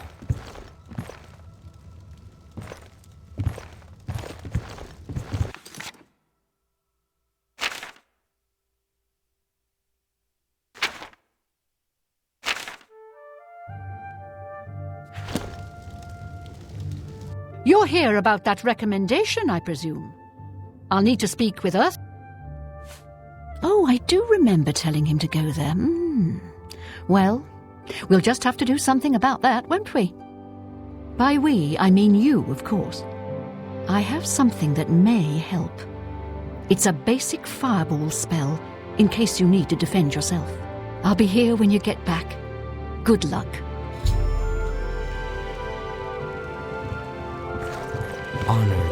You're here about that recommendation, I presume. I'll need to speak with Earth. Oh, I do remember telling him to go there. Well, we'll just have to do something about that, won't we? By we, I mean you, of course. I have something that may help. It's a basic fireball spell, in case you need to defend yourself. I'll be here when you get back. Good luck. Honored.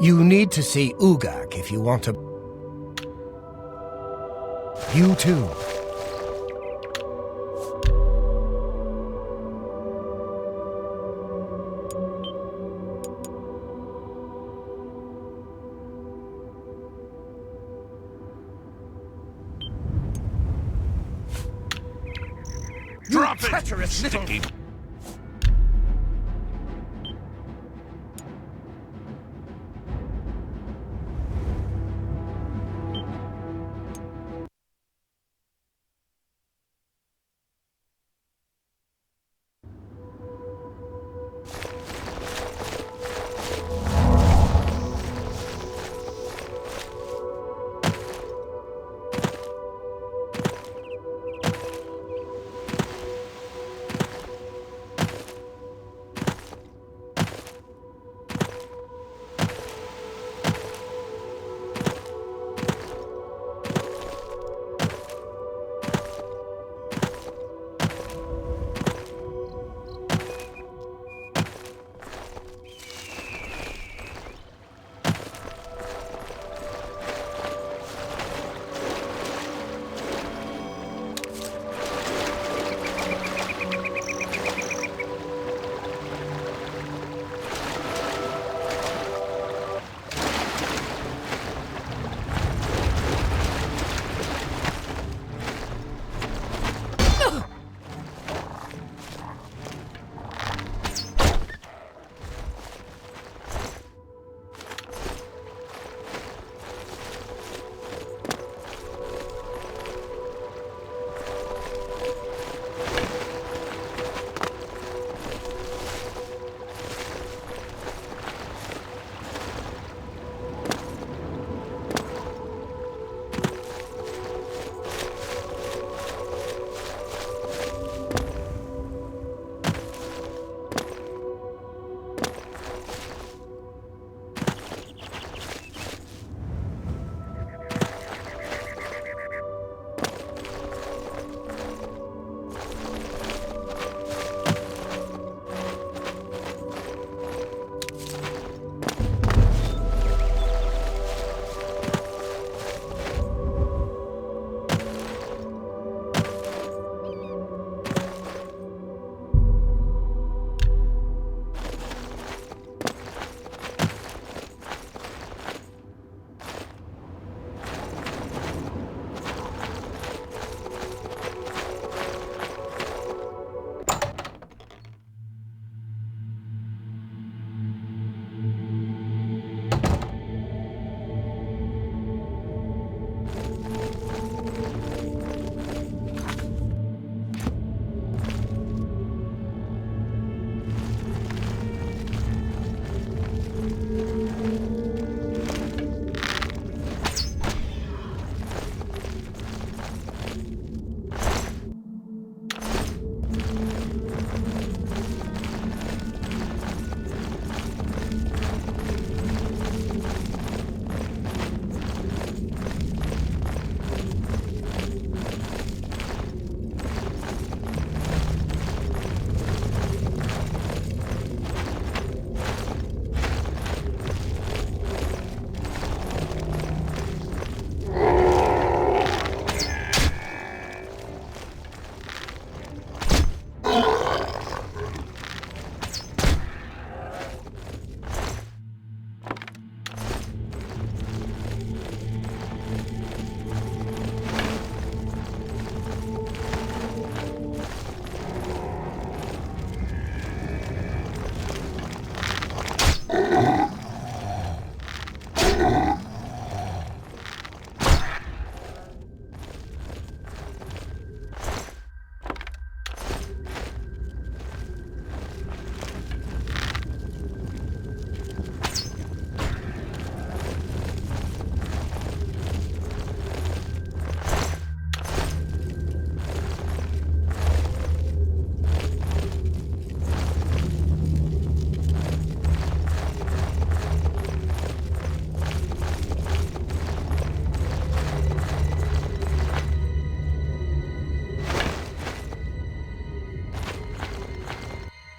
You need to see Ugak if you want to... You too. Drop it! Treacherous little... Sticky.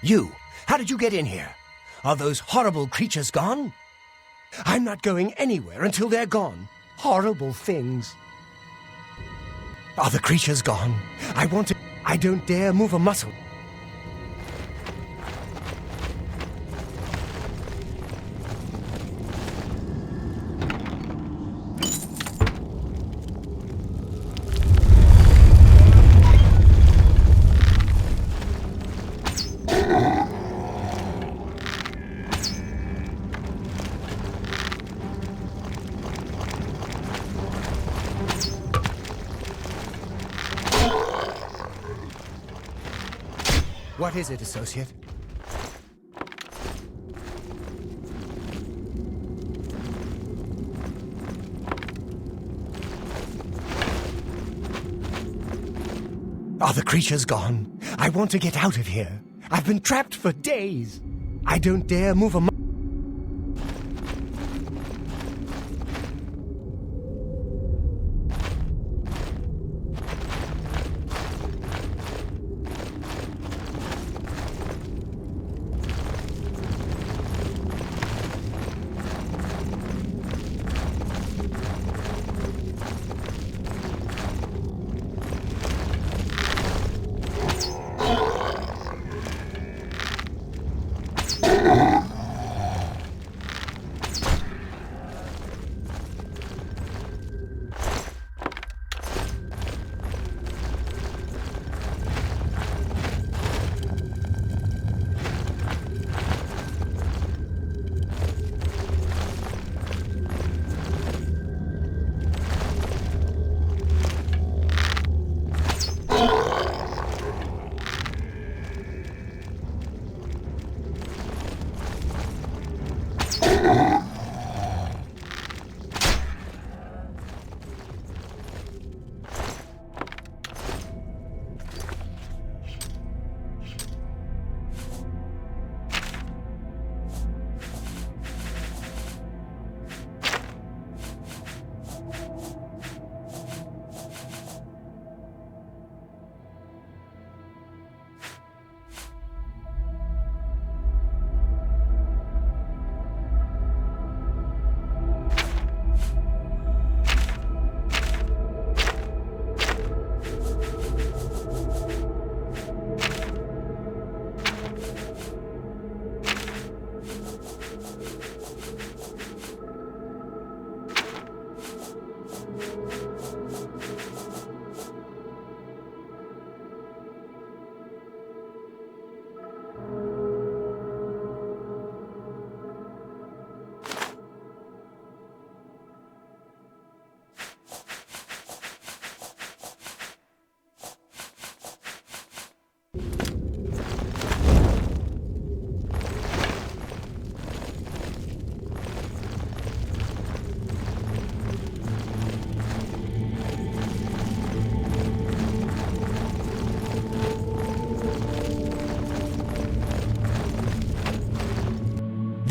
You! How did you get in here? Are those horrible creatures gone? I'm not going anywhere until they're gone. Horrible things. Are the creatures gone? I don't dare move a muscle. What is it, Associate? Are the creatures gone? I want to get out of here. I've been trapped for days. I don't dare move a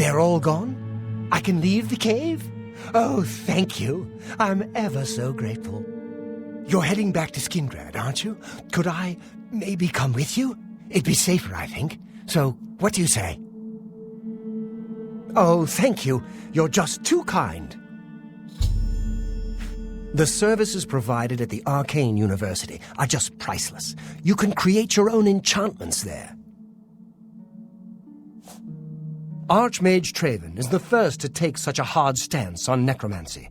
They're all gone? I can leave the cave? Oh, thank you. I'm ever so grateful. You're heading back to Skingrad, aren't you? Could I maybe come with you? It'd be safer, I think. So, what do you say? Oh, thank you. You're just too kind. The services provided at the Arcane University are just priceless. You can create your own enchantments there. Archmage Traven is the first to take such a hard stance on necromancy.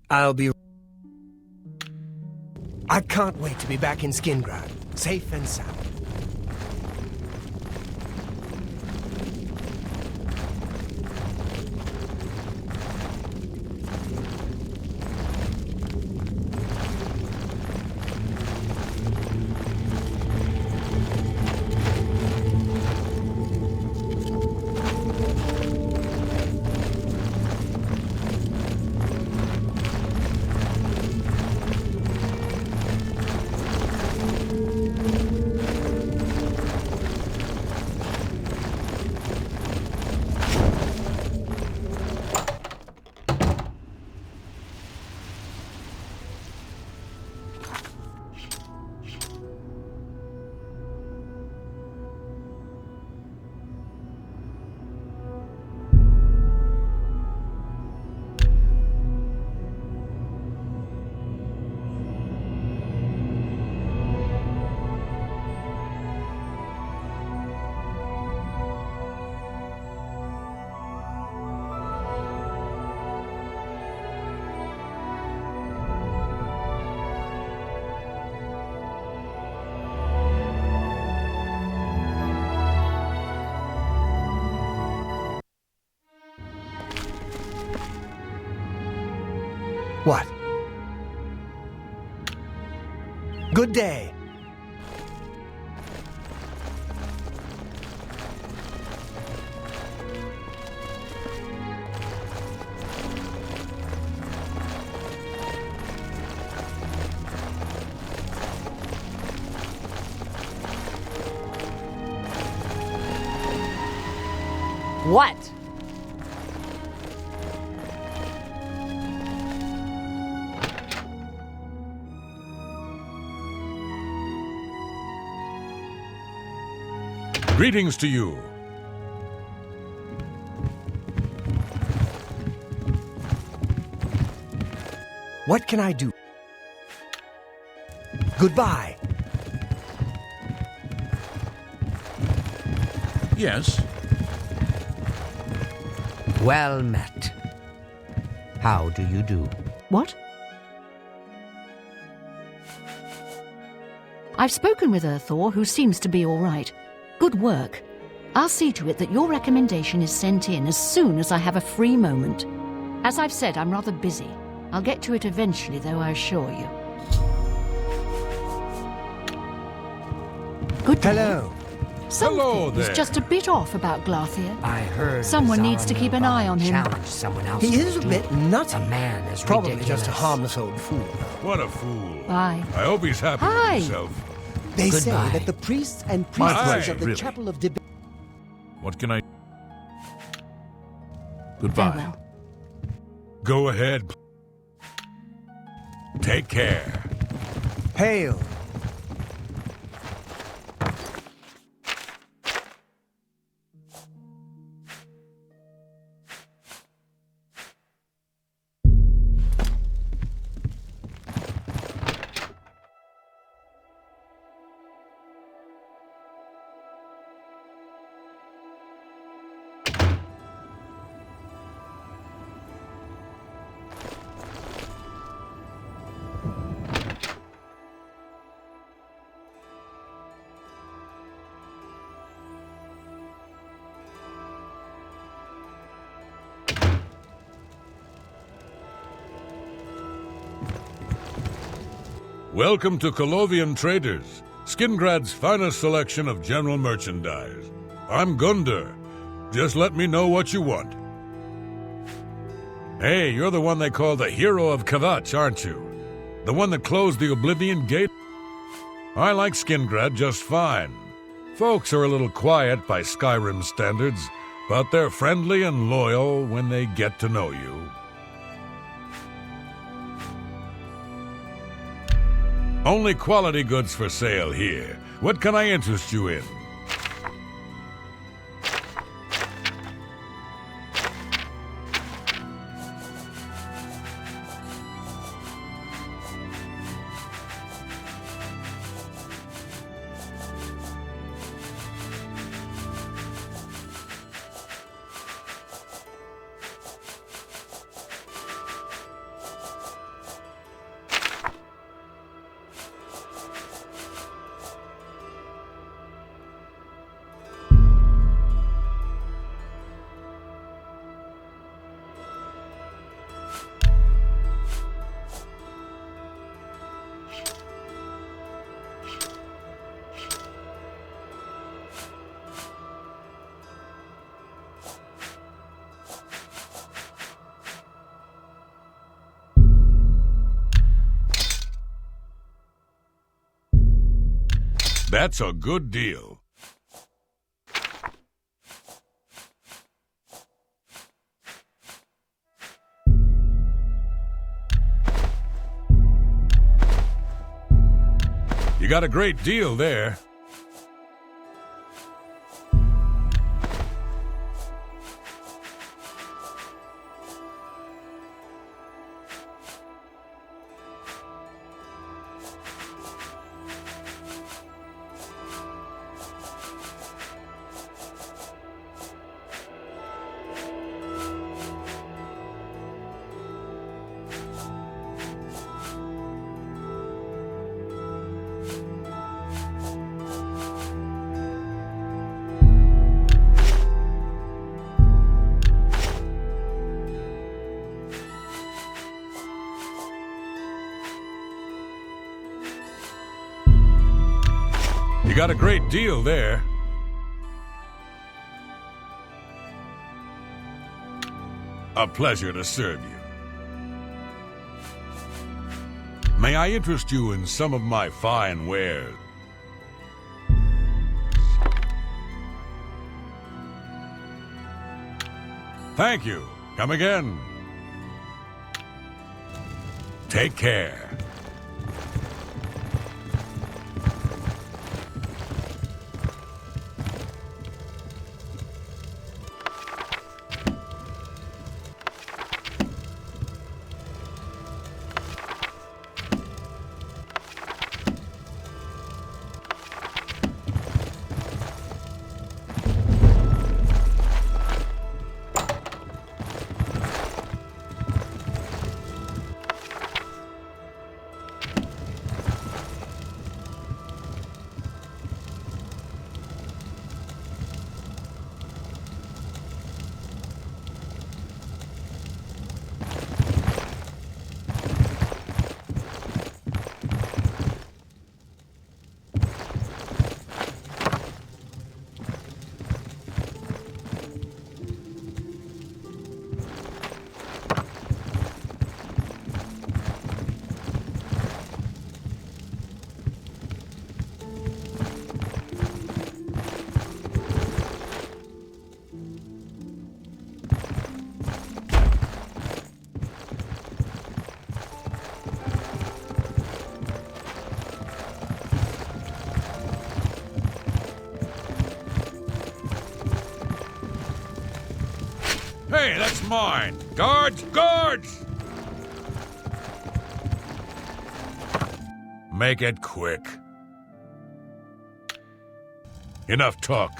I can't wait to be back in Skingrad, safe and sound. What? Good day. What? Greetings to you. What can I do? Goodbye. Yes. Well met. How do you do? What? I've spoken with Thor, who seems to be all right. Good work. I'll see to it that your recommendation is sent in as soon as I have a free moment. As I've said, I'm rather busy. I'll get to it eventually, though, I assure you. Good day. Hello. Hello Something is there. just a bit off about Glarthir. I heard Someone needs to keep an eye on him. Challenge someone else. He is a bit nutty. A man is Probably ridiculous. just a harmless old fool. What a fool. Bye. I hope he's happy Hi. with himself. They Goodbye. say that the priests and My priestesses eye, of the really? Chapel of Debate. What can I... Goodbye. Farewell. Go ahead. Take care. Hail. Welcome to Colovian Traders, Skingrad's finest selection of general merchandise. I'm Gunder. Just let me know what you want. Hey, you're the one they call the hero of Kvatch, aren't you? The one that closed the Oblivion gate? I like Skingrad just fine. Folks are a little quiet by Skyrim standards, but they're friendly and loyal when they get to know you. Only quality goods for sale here. What can I interest you in? That's a good deal. You got a great deal there. You got a great deal there. A pleasure to serve you. May I interest you in some of my fine wares? Thank you. Come again. Take care. Hey, that's mine! Guards! Guards! Make it quick. Enough talk.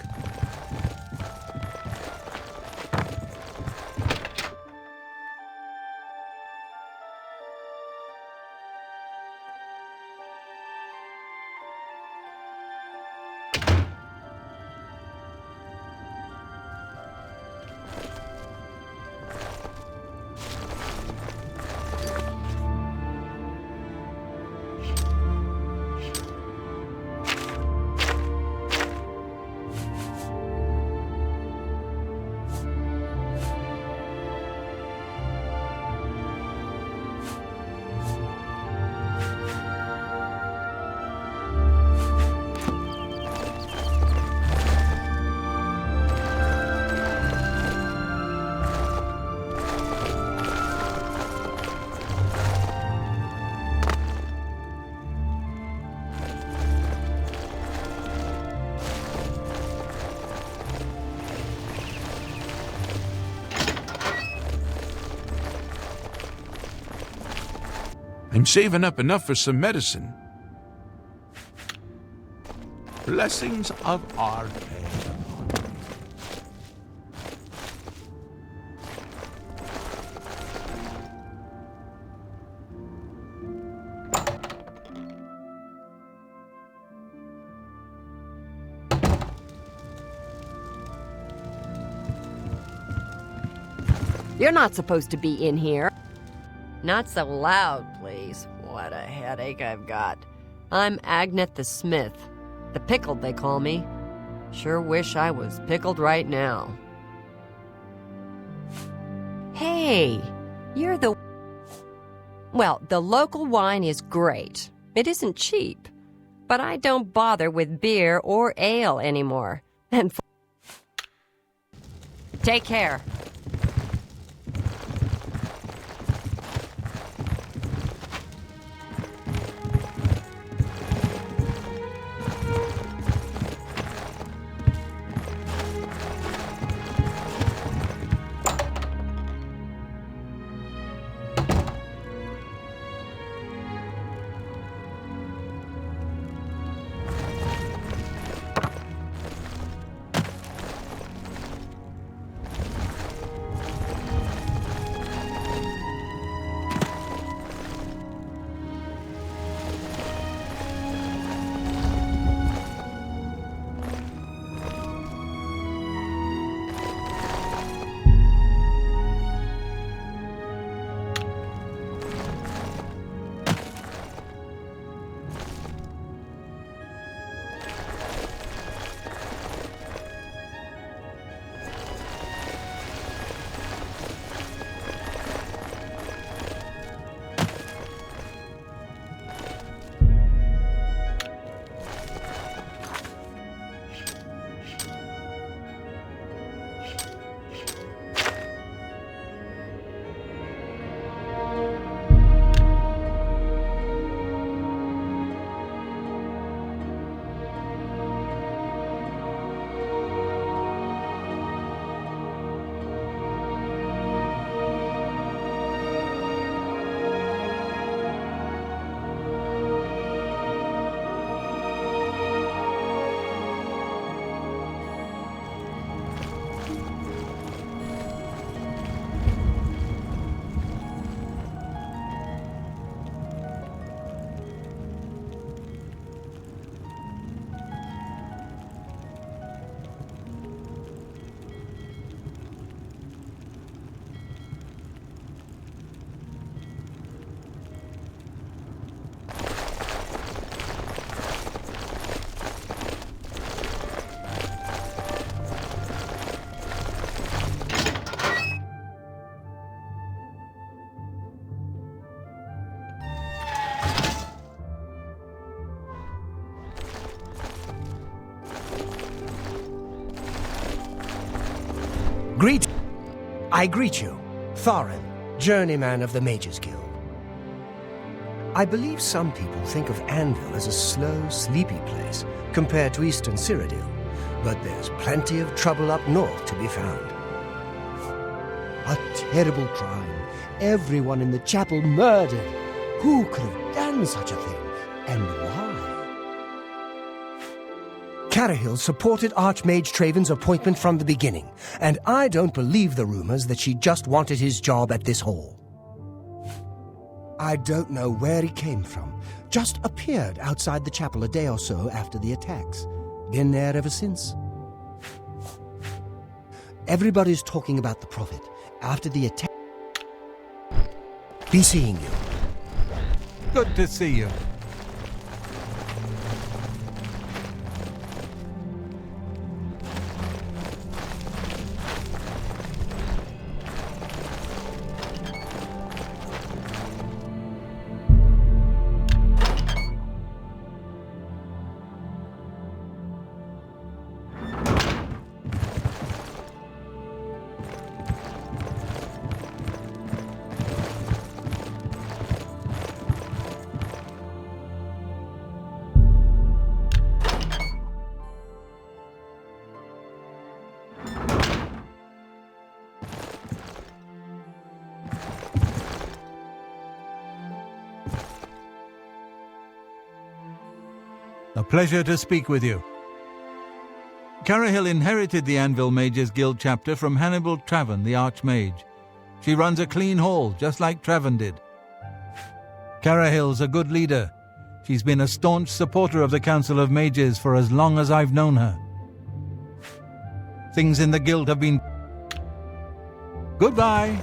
I'm saving up enough for some medicine. Blessings of our day. You're not supposed to be in here. Not so loud, please. What a headache I've got. I'm Agnet the Smith. The Pickled, they call me. Sure wish I was pickled right now. Hey, you're the... Well, the local wine is great. It isn't cheap. But I don't bother with beer or ale anymore. And take care. I greet you, Thorin, journeyman of the Mages Guild. I believe some people think of Anvil as a slow, sleepy place compared to Eastern Cyrodiil, but there's plenty of trouble up north to be found. A terrible crime. Everyone in the chapel murdered. Who could have done such a thing, and why? Carahil supported Archmage Traven's appointment from the beginning, and I don't believe the rumors that she just wanted his job at this hall. I don't know where he came from. Just appeared outside the chapel a day or so after the attacks. Been there ever since. Everybody's talking about the Prophet. After the attack... Be seeing you. Good to see you. A pleasure to speak with you. Carahil inherited the Anvil Mages Guild chapter from Hannibal Traven, the Archmage. She runs a clean hall, just like Traven did. Carahil's a good leader. She's been a staunch supporter of the Council of Mages for as long as I've known her. Things in the guild have been... Goodbye!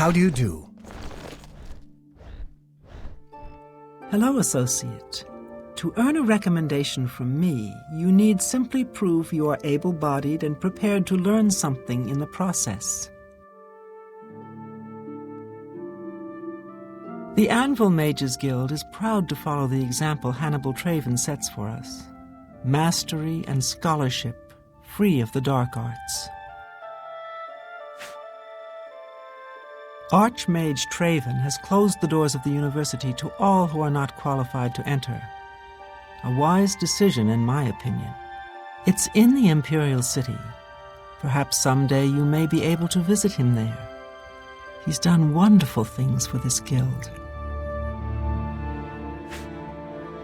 How do you do? Hello, associate. To earn a recommendation from me, you need simply prove you are able-bodied and prepared to learn something in the process. The Anvil Mages Guild is proud to follow the example Hannibal Traven sets for us. Mastery and scholarship, free of the dark arts. Archmage Traven has closed the doors of the university to all who are not qualified to enter. A wise decision, in my opinion. It's in the Imperial City. Perhaps someday you may be able to visit him there. He's done wonderful things for this guild.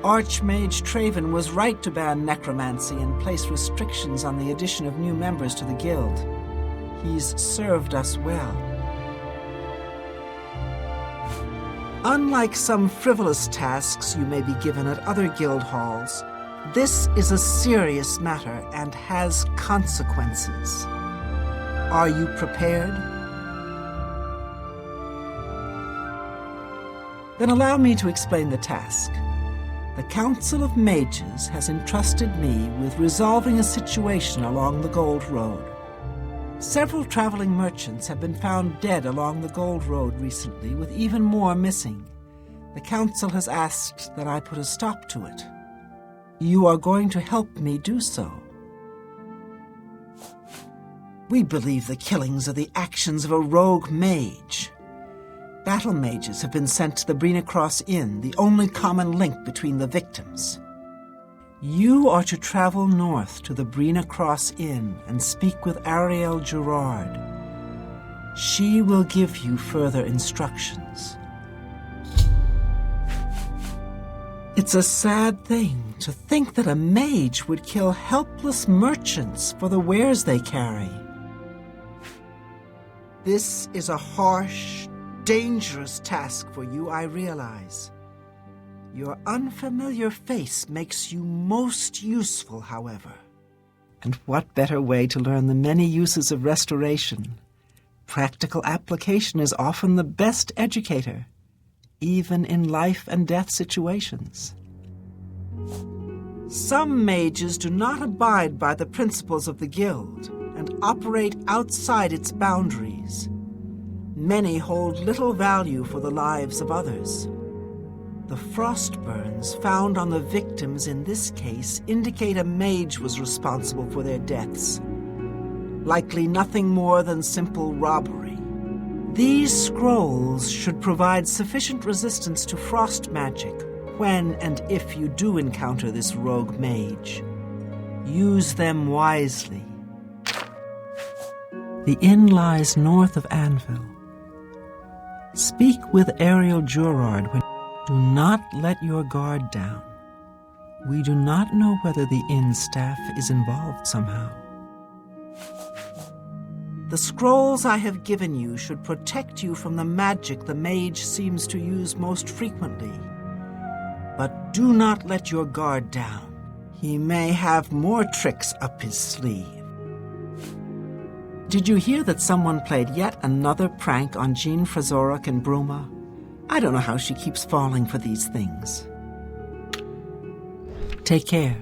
Archmage Traven was right to ban necromancy and place restrictions on the addition of new members to the guild. He's served us well. Unlike some frivolous tasks you may be given at other guild halls, this is a serious matter and has consequences. Are you prepared? Then allow me to explain the task. The Council of Mages has entrusted me with resolving a situation along the Gold Road. Several traveling merchants have been found dead along the Gold Road recently, with even more missing. The Council has asked that I put a stop to it. You are going to help me do so. We believe the killings are the actions of a rogue mage. Battle mages have been sent to the Brina Cross Inn, the only common link between the victims. You are to travel north to the Brina Cross Inn and speak with Ariel Gerard. She will give you further instructions. It's a sad thing to think that a mage would kill helpless merchants for the wares they carry. This is a harsh, dangerous task for you, I realize. Your unfamiliar face makes you most useful, however. And what better way to learn the many uses of restoration? Practical application is often the best educator, even in life and death situations. Some mages do not abide by the principles of the guild and operate outside its boundaries. Many hold little value for the lives of others. The frost burns found on the victims in this case indicate a mage was responsible for their deaths. Likely nothing more than simple robbery. These scrolls should provide sufficient resistance to frost magic when and if you do encounter this rogue mage. Use them wisely. The inn lies north of Anvil. Speak with Ariel Jurard when... Do not let your guard down. We do not know whether the inn staff is involved somehow. The scrolls I have given you should protect you from the magic the mage seems to use most frequently. But do not let your guard down. He may have more tricks up his sleeve. Did you hear that someone played yet another prank on Jean Frazorek and Bruma? I don't know how she keeps falling for these things. Take care.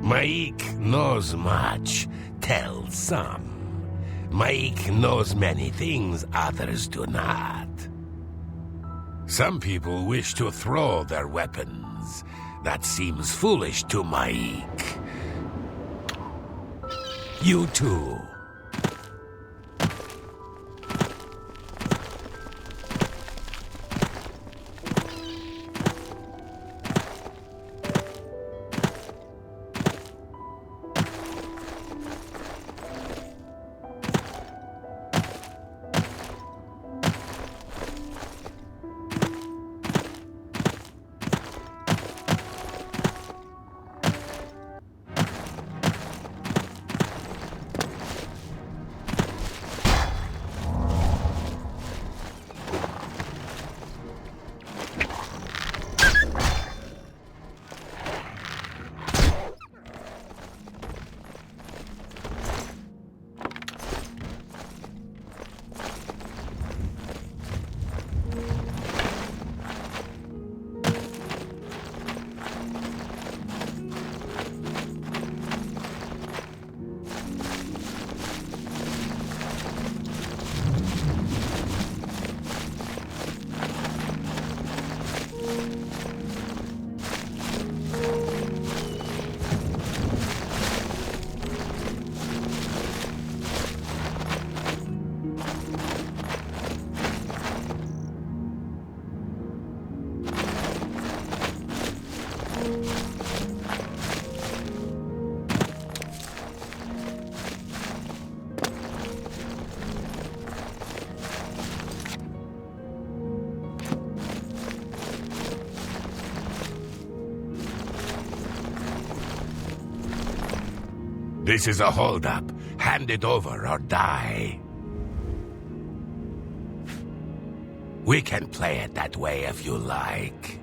Maik knows much, tells some. Maik knows many things others do not. Some people wish to throw their weapons. That seems foolish to Maik. You too. This is a holdup. Hand it over or die. We can play it that way if you like.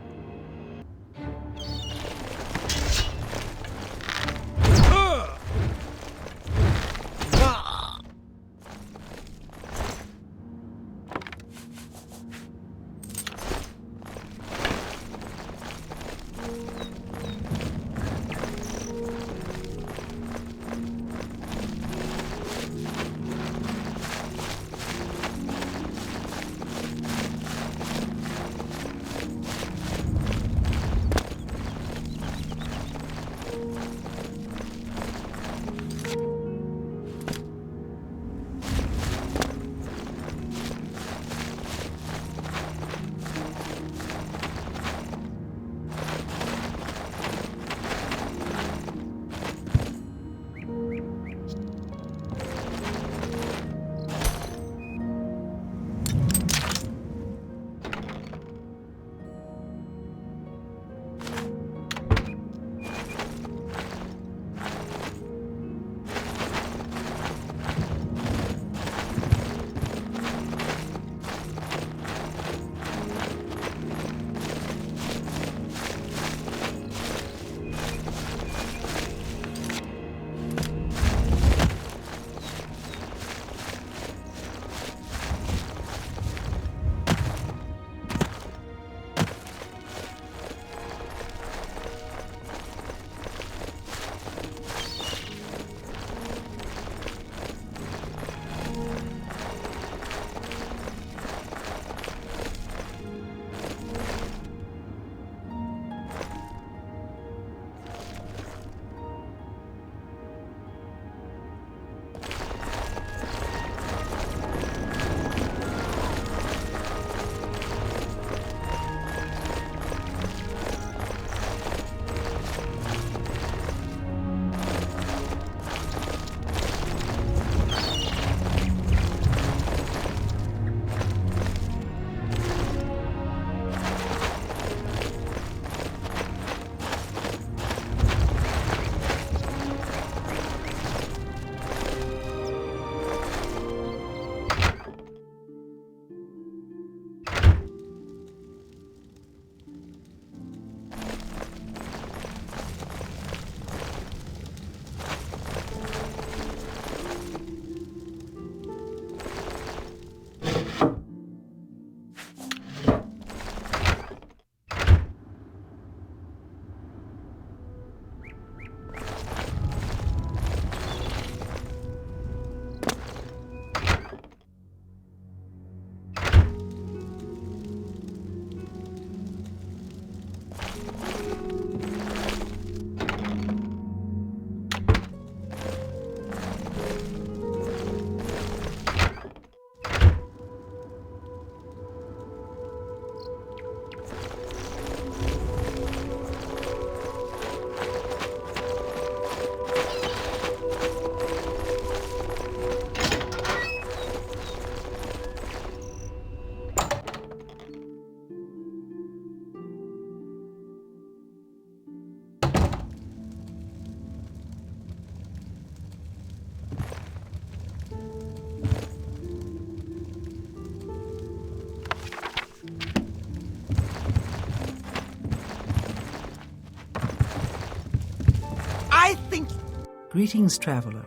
Greetings, traveler.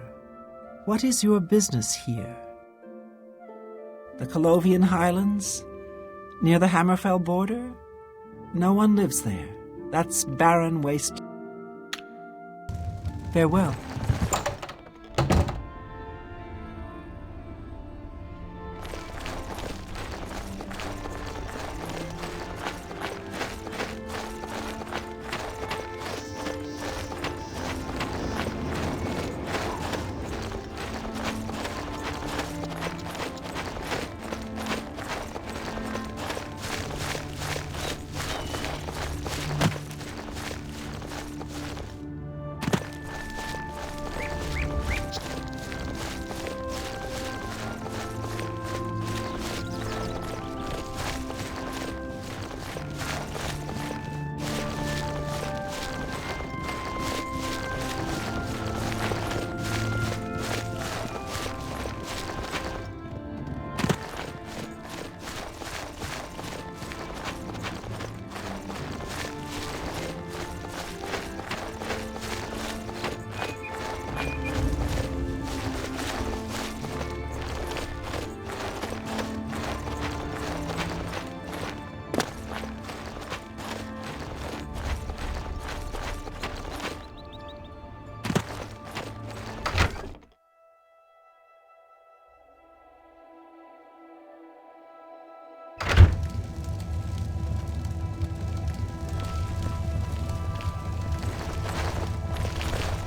What is your business here? The Colovian Highlands? Near the Hammerfell border? No one lives there. That's barren waste. Farewell.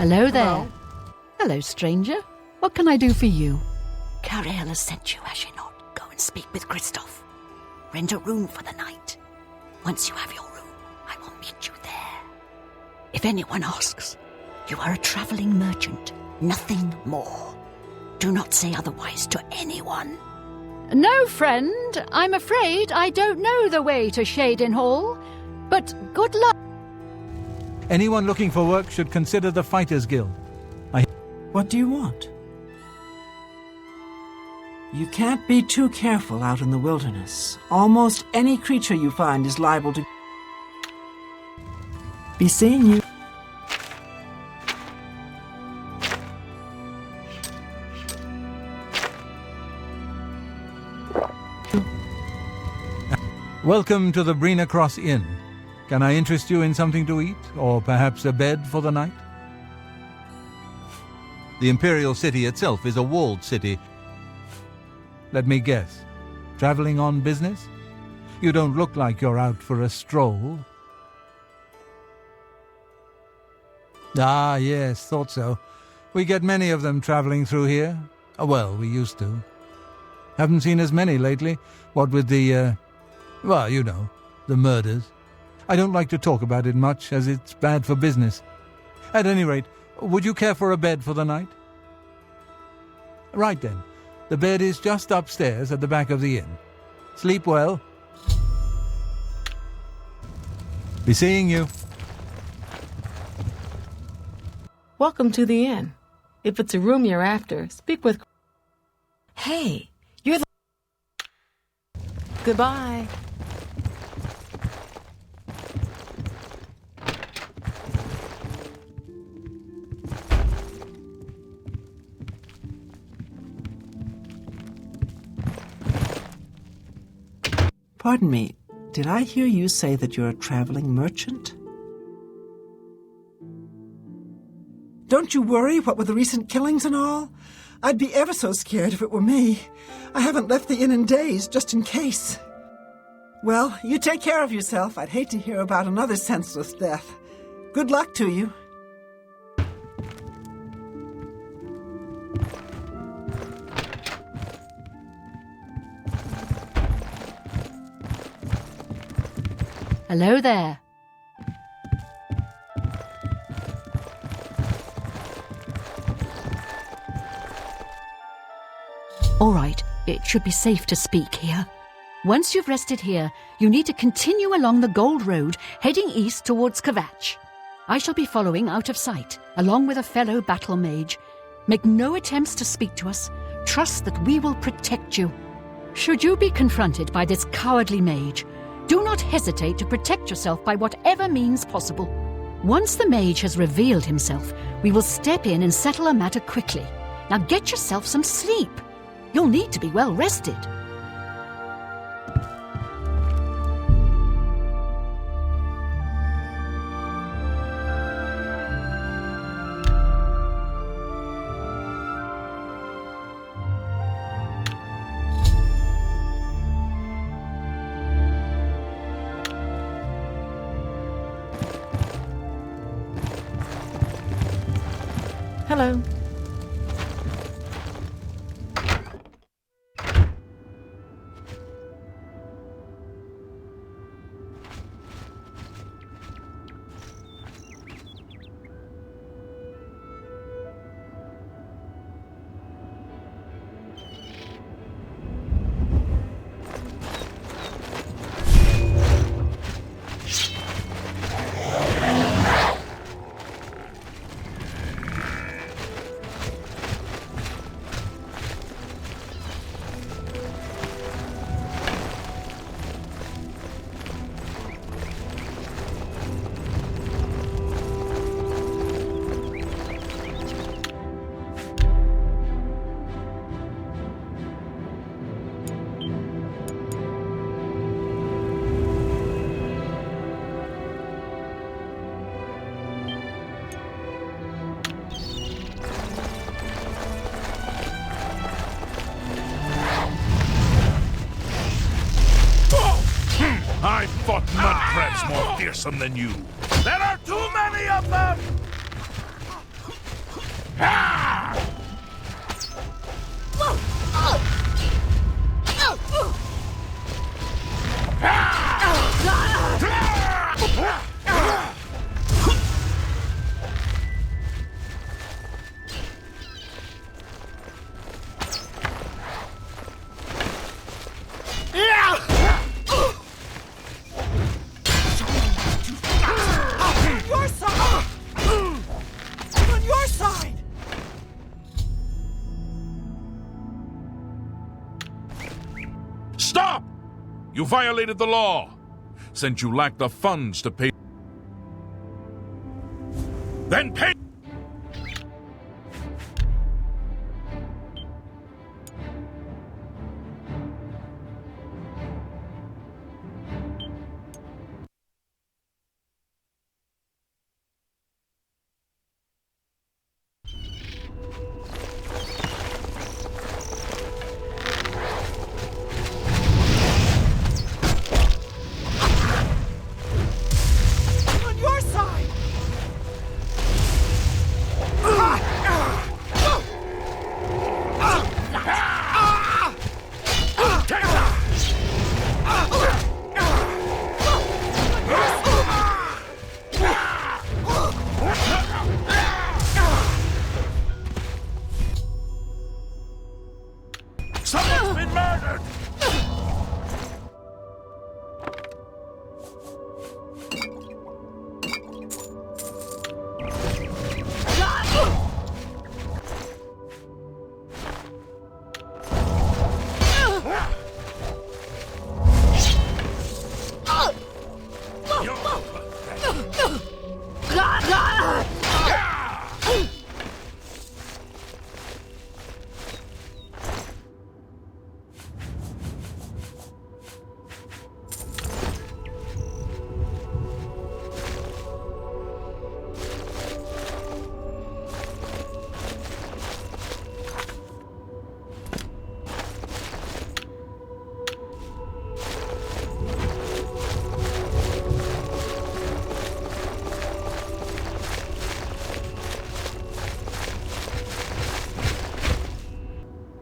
Hello there. Hello, stranger. What can I do for you? Cariel has sent you, has she not? Go and speak with Christoph. Rent a room for the night. Once you have your room, I will meet you there. If anyone asks, you are a traveling merchant, nothing more. Do not say otherwise to anyone. No, friend. I'm afraid I don't know the way to Shaden Hall. But good luck. Anyone looking for work should consider the Fighters Guild. What do you want? You can't be too careful out in the wilderness. Almost any creature you find is liable to be seeing you. Welcome to the Brina Cross Inn. Can I interest you in something to eat, or perhaps a bed for the night? The Imperial City itself is a walled city. Let me guess. Traveling on business? You don't look like you're out for a stroll. Ah, yes, thought so. We get many of them traveling through here. Well, we used to. Haven't seen as many lately. What with the, well, you know, the murders. I don't like to talk about it much, as it's bad for business. At any rate, would you care for a bed for the night? Right then. The bed is just upstairs at the back of the inn. Sleep well. Be seeing you. Welcome to the inn. If it's a room you're after, speak with... Hey, you're the... Goodbye. Pardon me, did I hear you say that you're a traveling merchant? Don't you worry, what with the recent killings and all? I'd be ever so scared if it were me. I haven't left the inn in days, just in case. Well, you take care of yourself. I'd hate to hear about another senseless death. Good luck to you. Hello there. All right, it should be safe to speak here. Once you've rested here, you need to continue along the Gold Road, heading east towards Kvatch. I shall be following out of sight, along with a fellow battle mage. Make no attempts to speak to us. Trust that we will protect you. Should you be confronted by this cowardly mage, do not hesitate to protect yourself by whatever means possible. Once the mage has revealed himself, we will step in and settle a matter quickly. Now get yourself some sleep. You'll need to be well rested. Hello. I fought mud crabs more fearsome than you. There are too many of them! You violated the law. Since you lack the funds to pay... Then pay... Someone's been murdered!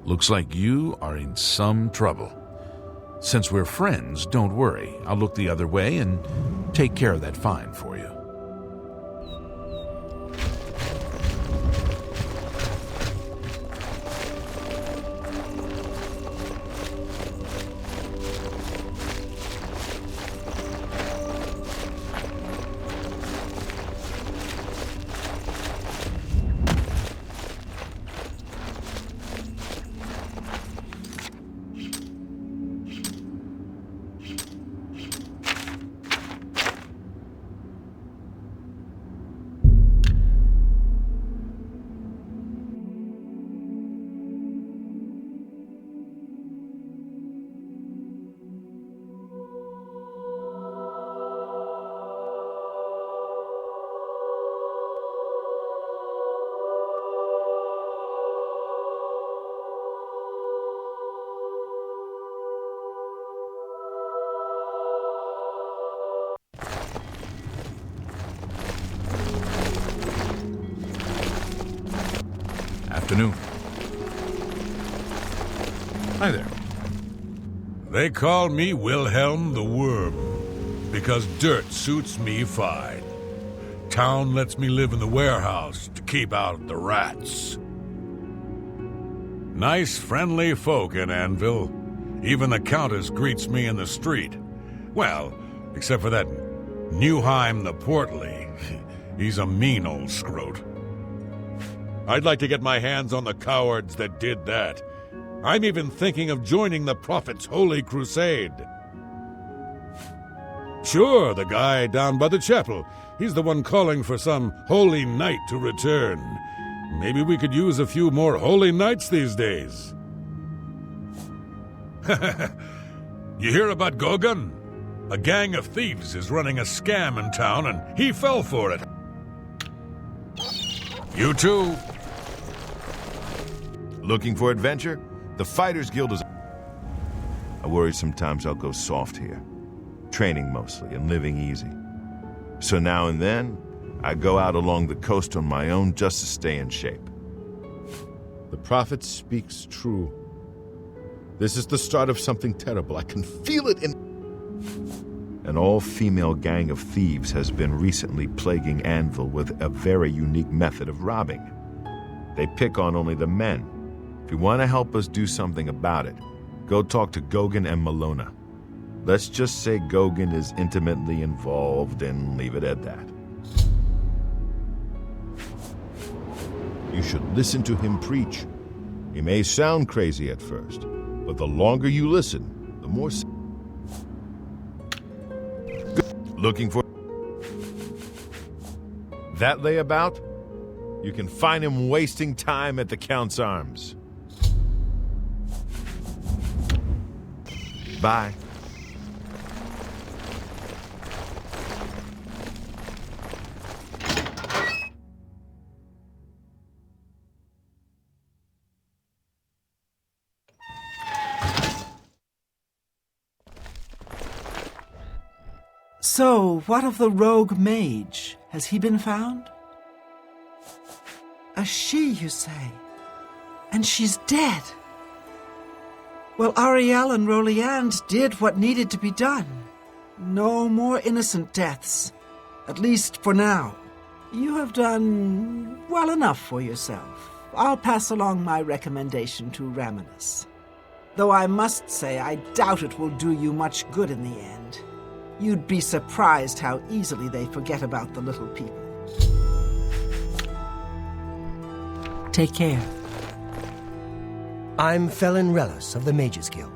Looks like you are in some trouble. Since we're friends, don't worry. I'll look the other way and take care of that fine for you. Afternoon. Hi there. They call me Wilhelm the Worm, because dirt suits me fine. Town lets me live in the warehouse to keep out the rats. Nice, friendly folk in Anvil. Even the Countess greets me in the street. Well, except for that Newheim the Portly. He's a mean old scrote. I'd like to get my hands on the cowards that did that. I'm even thinking of joining the Prophet's Holy Crusade. Sure, the guy down by the chapel. He's the one calling for some holy knight to return. Maybe we could use a few more holy knights these days. You hear about Gogan? A gang of thieves is running a scam in town, and he fell for it. You too. Looking for adventure? The Fighters Guild is... I worry sometimes I'll go soft here. Training mostly and living easy. So now and then, I go out along the coast on my own just to stay in shape. The prophet speaks true. This is the start of something terrible. I can feel it in... An all-female gang of thieves has been recently plaguing Anvil with a very unique method of robbing. They pick on only the men. If you want to help us do something about it, go talk to Gogan and Malona. Let's just say Gogan is intimately involved and leave it at that. You should listen to him preach. He may sound crazy at first, but the longer you listen, the more... Looking for that layabout? You can find him wasting time at the Count's Arms. Bye. So, what of the rogue mage? Has he been found? A she, you say? And she's dead. Well, Ariel and Roliand did what needed to be done. No more innocent deaths. At least for now. You have done well enough for yourself. I'll pass along my recommendation to Raminus. Though I must say, I doubt it will do you much good in the end. You'd be surprised how easily they forget about the little people. Take care. I'm Felin Relis of the Mages Guild.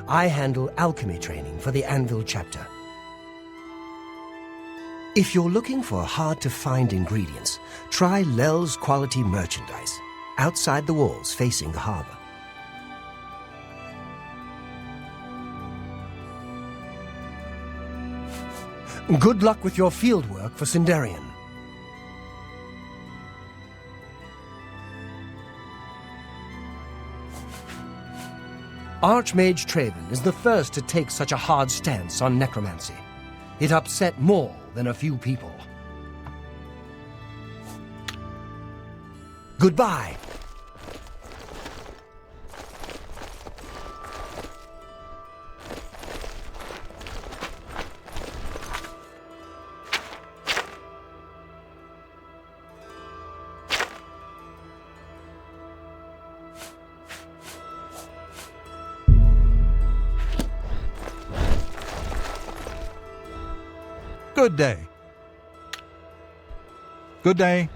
I handle alchemy training for the Anvil chapter. If you're looking for hard-to-find ingredients, try Lel's Quality Merchandise, outside the walls facing the harbor. Good luck with your fieldwork for Sindarian. Archmage Traven is the first to take such a hard stance on necromancy. It upset more than a few people. Goodbye. Good day. Good day.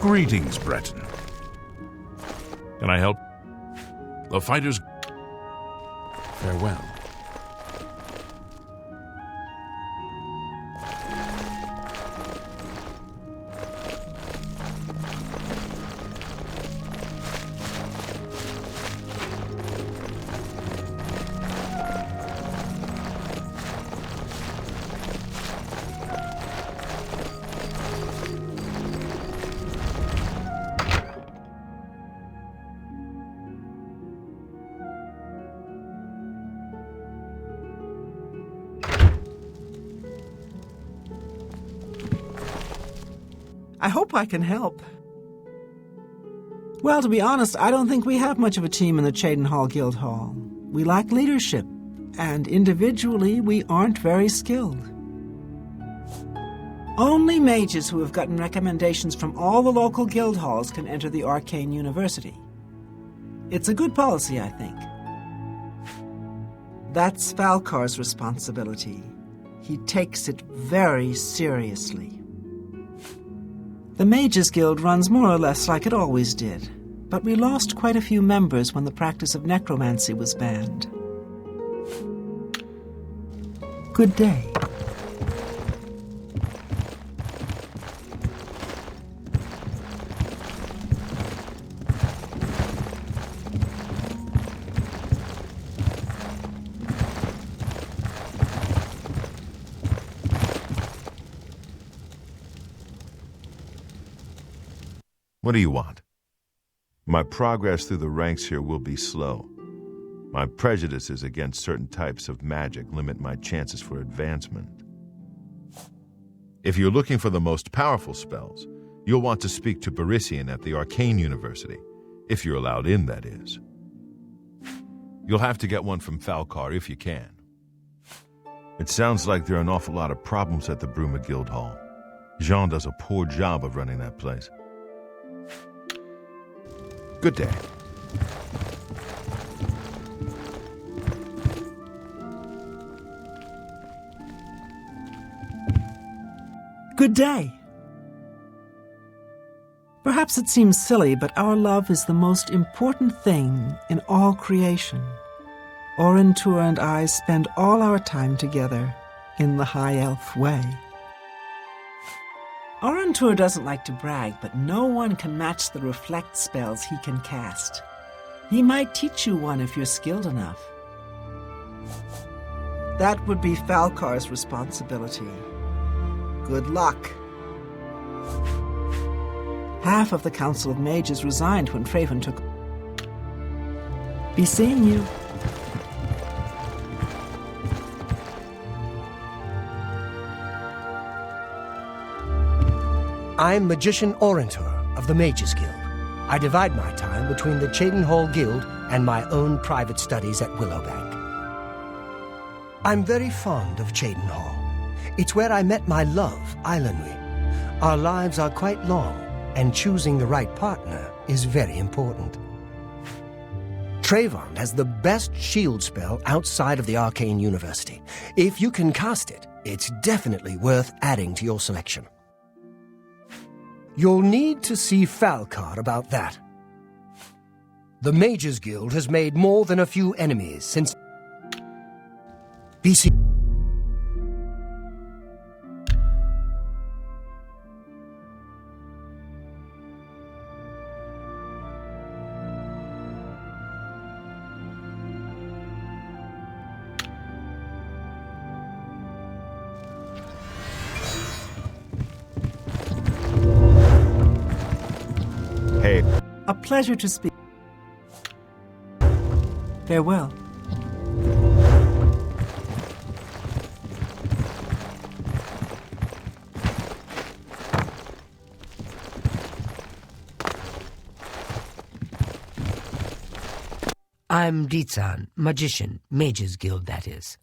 Greetings, Breton. Can I help? The fighters... Farewell. I hope I can help. Well, to be honest, I don't think we have much of a team in the Cheydinhal Guild Hall. We lack leadership, and individually we aren't very skilled. Only mages who have gotten recommendations from all the local guild halls can enter the Arcane University. It's a good policy, I think. That's Falcar's responsibility. He takes it very seriously. The Mages Guild runs more or less like it always did, but we lost quite a few members when the practice of necromancy was banned. Good day. What do you want? My progress through the ranks here will be slow. My prejudices against certain types of magic limit my chances for advancement. If you're looking for the most powerful spells, you'll want to speak to Parisian at the Arcane University, if you're allowed in, that is. You'll have to get one from Falcar if you can. It sounds like there are an awful lot of problems at the Bruma Guild Hall. Jean does a poor job of running that place. Good day. Good day. Perhaps it seems silly, but our love is the most important thing in all creation. Orentur and I spend all our time together in the High Elf way. Orentur doesn't like to brag, but no one can match the reflect spells he can cast. He might teach you one if you're skilled enough. That would be Falcar's responsibility. Good luck. Half of the Council of Mages resigned when Fraven took... Be seeing you. I'm Magician Orentur of the Mages Guild. I divide my time between the Cheydinhall Guild and my own private studies at Willowbank. I'm very fond of Cheydinhall. It's where I met my love, Eilenwy. Our lives are quite long, and choosing the right partner is very important. Trayvon has the best shield spell outside of the Arcane University. If you can cast it, it's definitely worth adding to your selection. You'll need to see Falcar about that. The Mages Guild has made more than a few enemies since... BC... A pleasure to speak. Farewell. I'm Dietsan, Magician, Mages Guild, that is.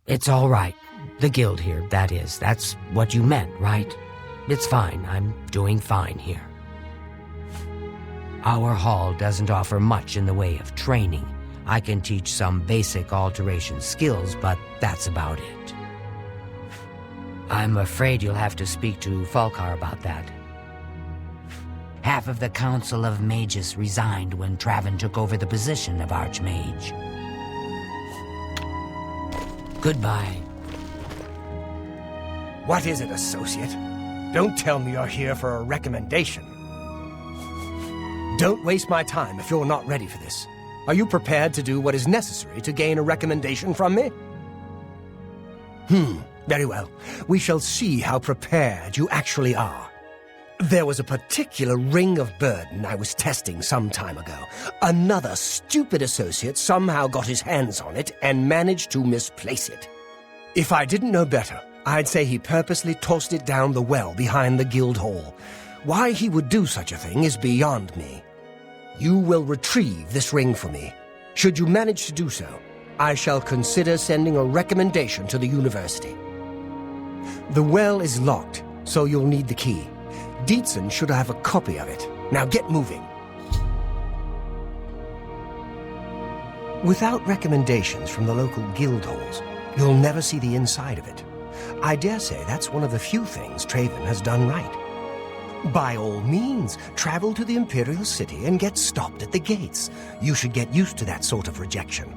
It's all right. The guild here, that is. That's what you meant, right? It's fine. I'm doing fine here. Our hall doesn't offer much in the way of training. I can teach some basic alteration skills, but that's about it. I'm afraid you'll have to speak to Falcar about that. Half of the Council of Mages resigned when Traven took over the position of Archmage. Goodbye. What is it, Associate? Don't tell me you're here for a recommendation. Don't waste my time if you're not ready for this. Are you prepared to do what is necessary to gain a recommendation from me? Very well. We shall see how prepared you actually are. There was a particular ring of burden I was testing some time ago. Another stupid associate somehow got his hands on it and managed to misplace it. If I didn't know better, I'd say he purposely tossed it down the well behind the guild hall. Why he would do such a thing is beyond me. You will retrieve this ring for me. Should you manage to do so, I shall consider sending a recommendation to the university. The well is locked, so you'll need the key. Dietsan should have a copy of it. Now get moving. Without recommendations from the local guild halls, you'll never see the inside of it. I dare say that's one of the few things Traven has done right. By all means, travel to the Imperial City and get stopped at the gates. You should get used to that sort of rejection.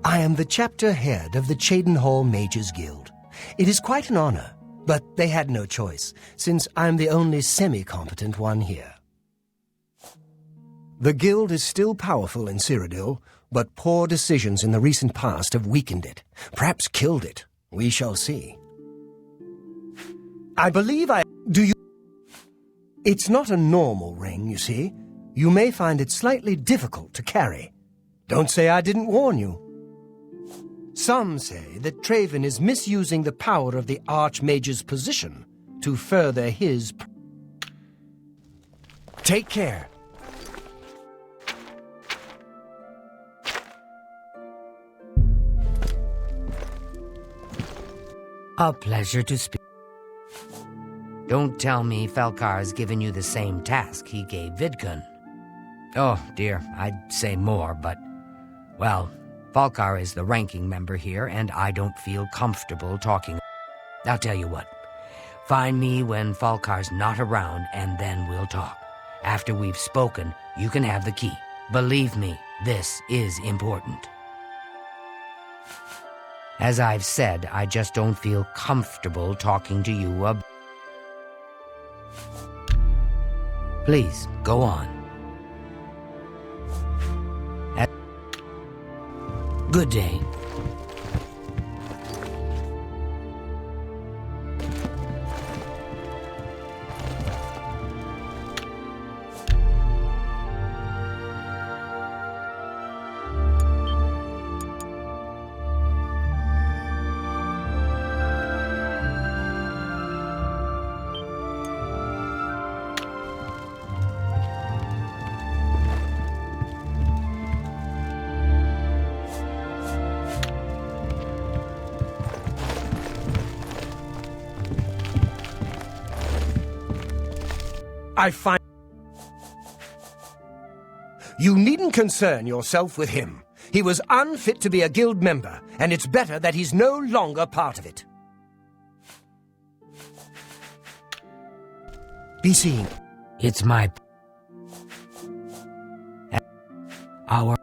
I am the chapter head of the Cheydinhall Mages Guild. It is quite an honor, but they had no choice, since I'm the only semi-competent one here. The guild is still powerful in Cyrodiil, but poor decisions in the recent past have weakened it, perhaps killed it. We shall see. I believe I... Do you... It's not a normal ring, you see. You may find it slightly difficult to carry. Don't say I didn't warn you. Some say that Traven is misusing the power of the Archmage's position to further his... Take care. A pleasure to speak. Don't tell me Felkar's given you the same task he gave Vidkun. Oh, dear, I'd say more, but... Well, Falkar is the ranking member here, and I don't feel comfortable talking. I'll tell you what. Find me when Falkar's not around, and then we'll talk. After we've spoken, you can have the key. Believe me, this is important. As I've said, I just don't feel comfortable talking to you about... Please, go on. Good day. I find... You needn't concern yourself with him. He was unfit to be a guild member, and it's better that he's no longer part of it. Be seen. It's my... Our...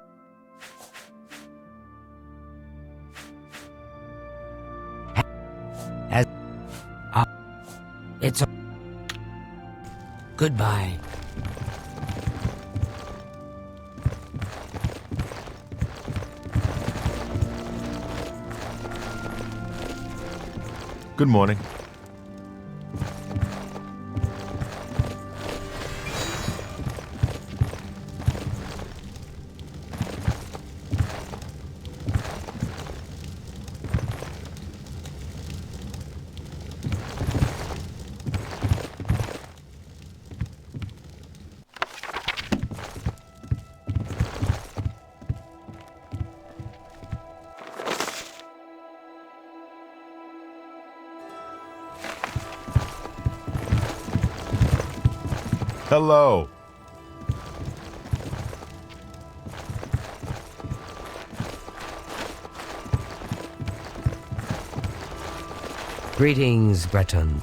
As... It's a... Goodbye. Good morning. Hello. Greetings, Breton.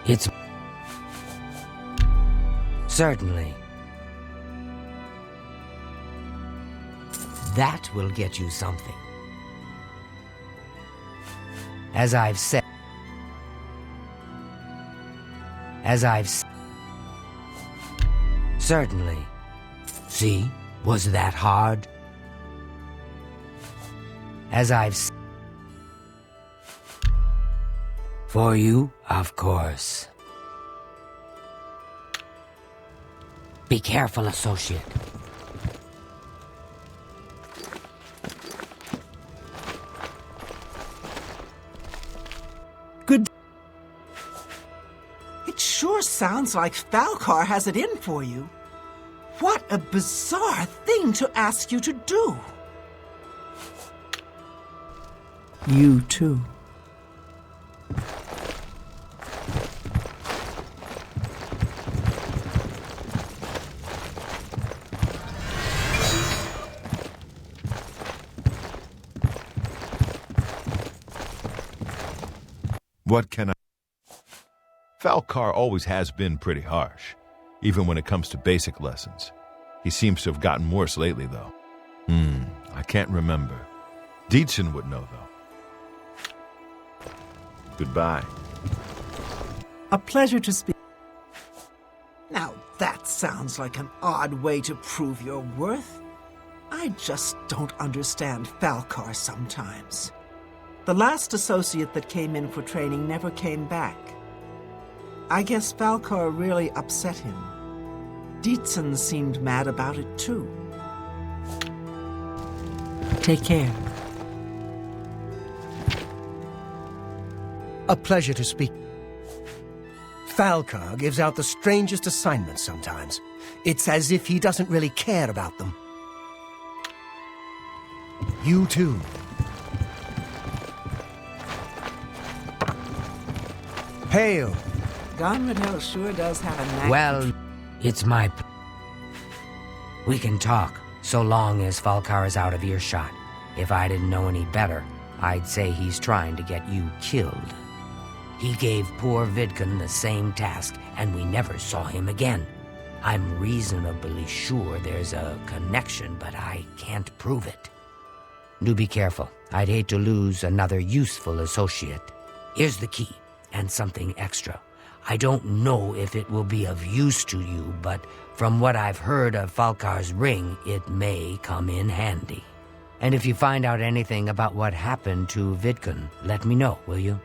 It's... Certainly. That will get you something. As I've said... Certainly. See? Was that hard? As I've... For you, of course. Be careful, associate. Good. It sure sounds like Falkar has it in for you. What a bizarre thing to ask you to do. You too. What can I... Falcar always has been pretty harsh, even when it comes to basic lessons. He seems to have gotten worse lately, though. I can't remember. Dietzen would know, though. Goodbye. A pleasure to speak. Now that sounds like an odd way to prove your worth. I just don't understand Falcar sometimes. The last associate that came in for training never came back. I guess Falcar really upset him. Dietzen seemed mad about it too. Take care. A pleasure to speak. Falcar gives out the strangest assignments sometimes. It's as if he doesn't really care about them. You too. Hail. Gonradel sure does have a knack. Well, it's my... We can talk, so long as Falcar is out of earshot. If I didn't know any better, I'd say he's trying to get you killed. He gave poor Vidkun the same task, and we never saw him again. I'm reasonably sure there's a connection, but I can't prove it. Do be careful. I'd hate to lose another useful associate. Here's the key, and something extra. I don't know if it will be of use to you, but from what I've heard of Falcar's ring, it may come in handy. And if you find out anything about what happened to Vidkun, let me know, will you?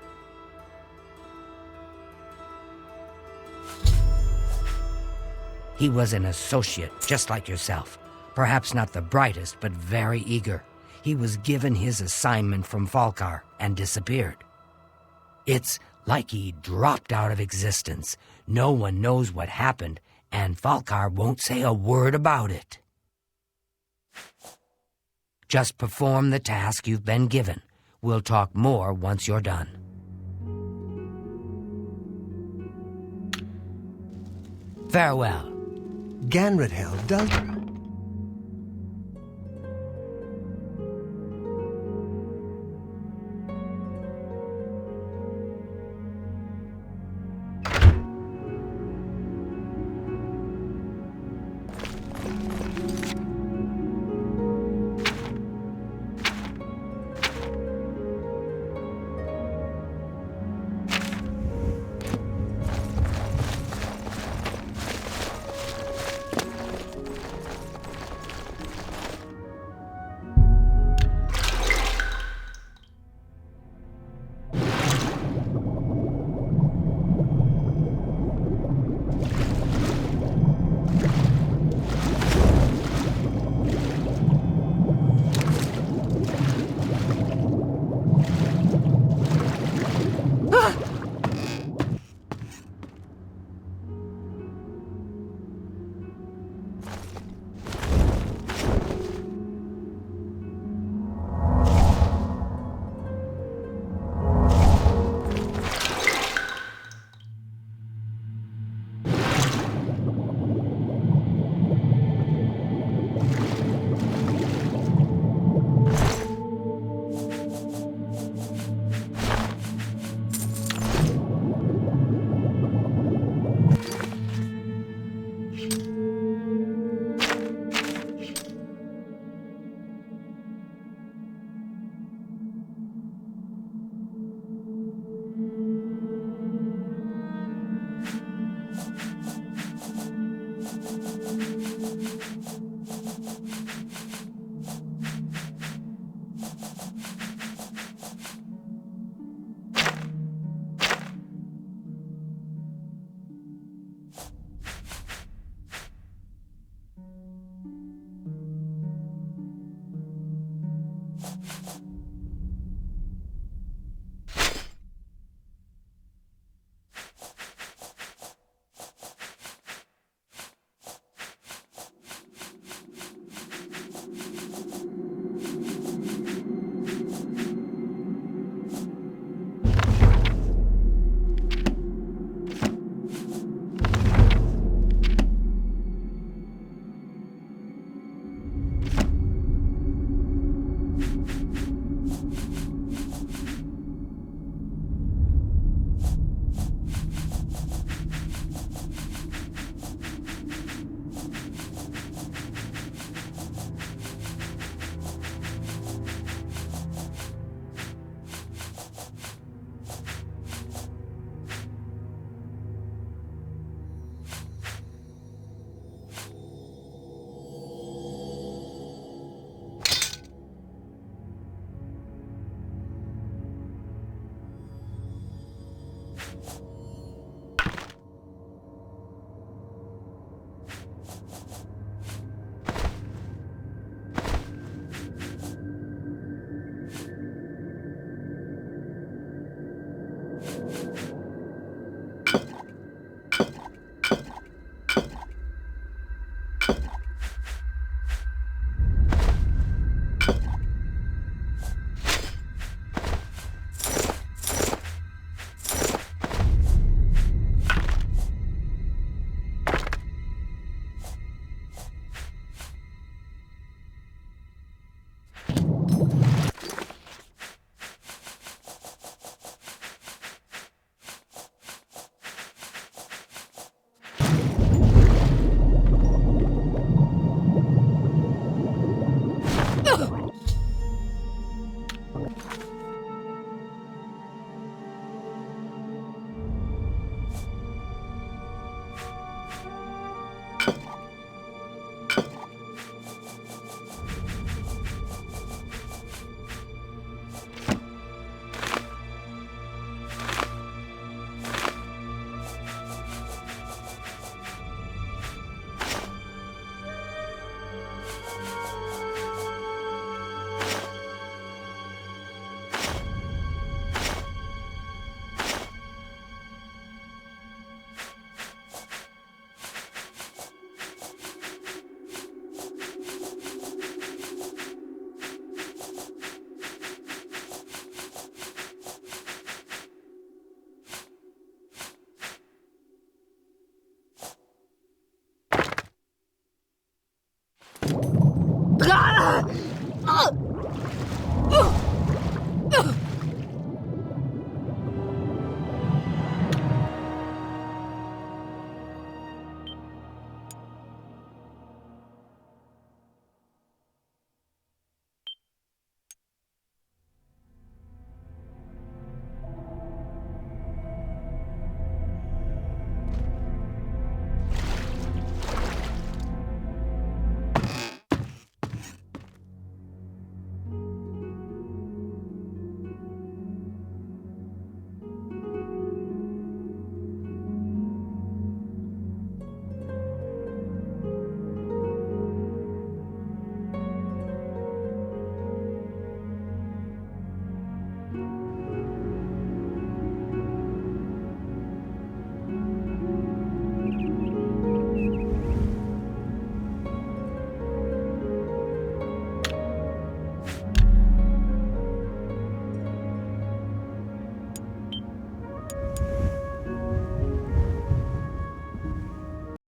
He was an associate, just like yourself. Perhaps not the brightest, but very eager. He was given his assignment from Falcar and disappeared. It's like he dropped out of existence. No one knows what happened, and Falcar won't say a word about it. Just perform the task you've been given. We'll talk more once you're done. Farewell. Ganradhel does...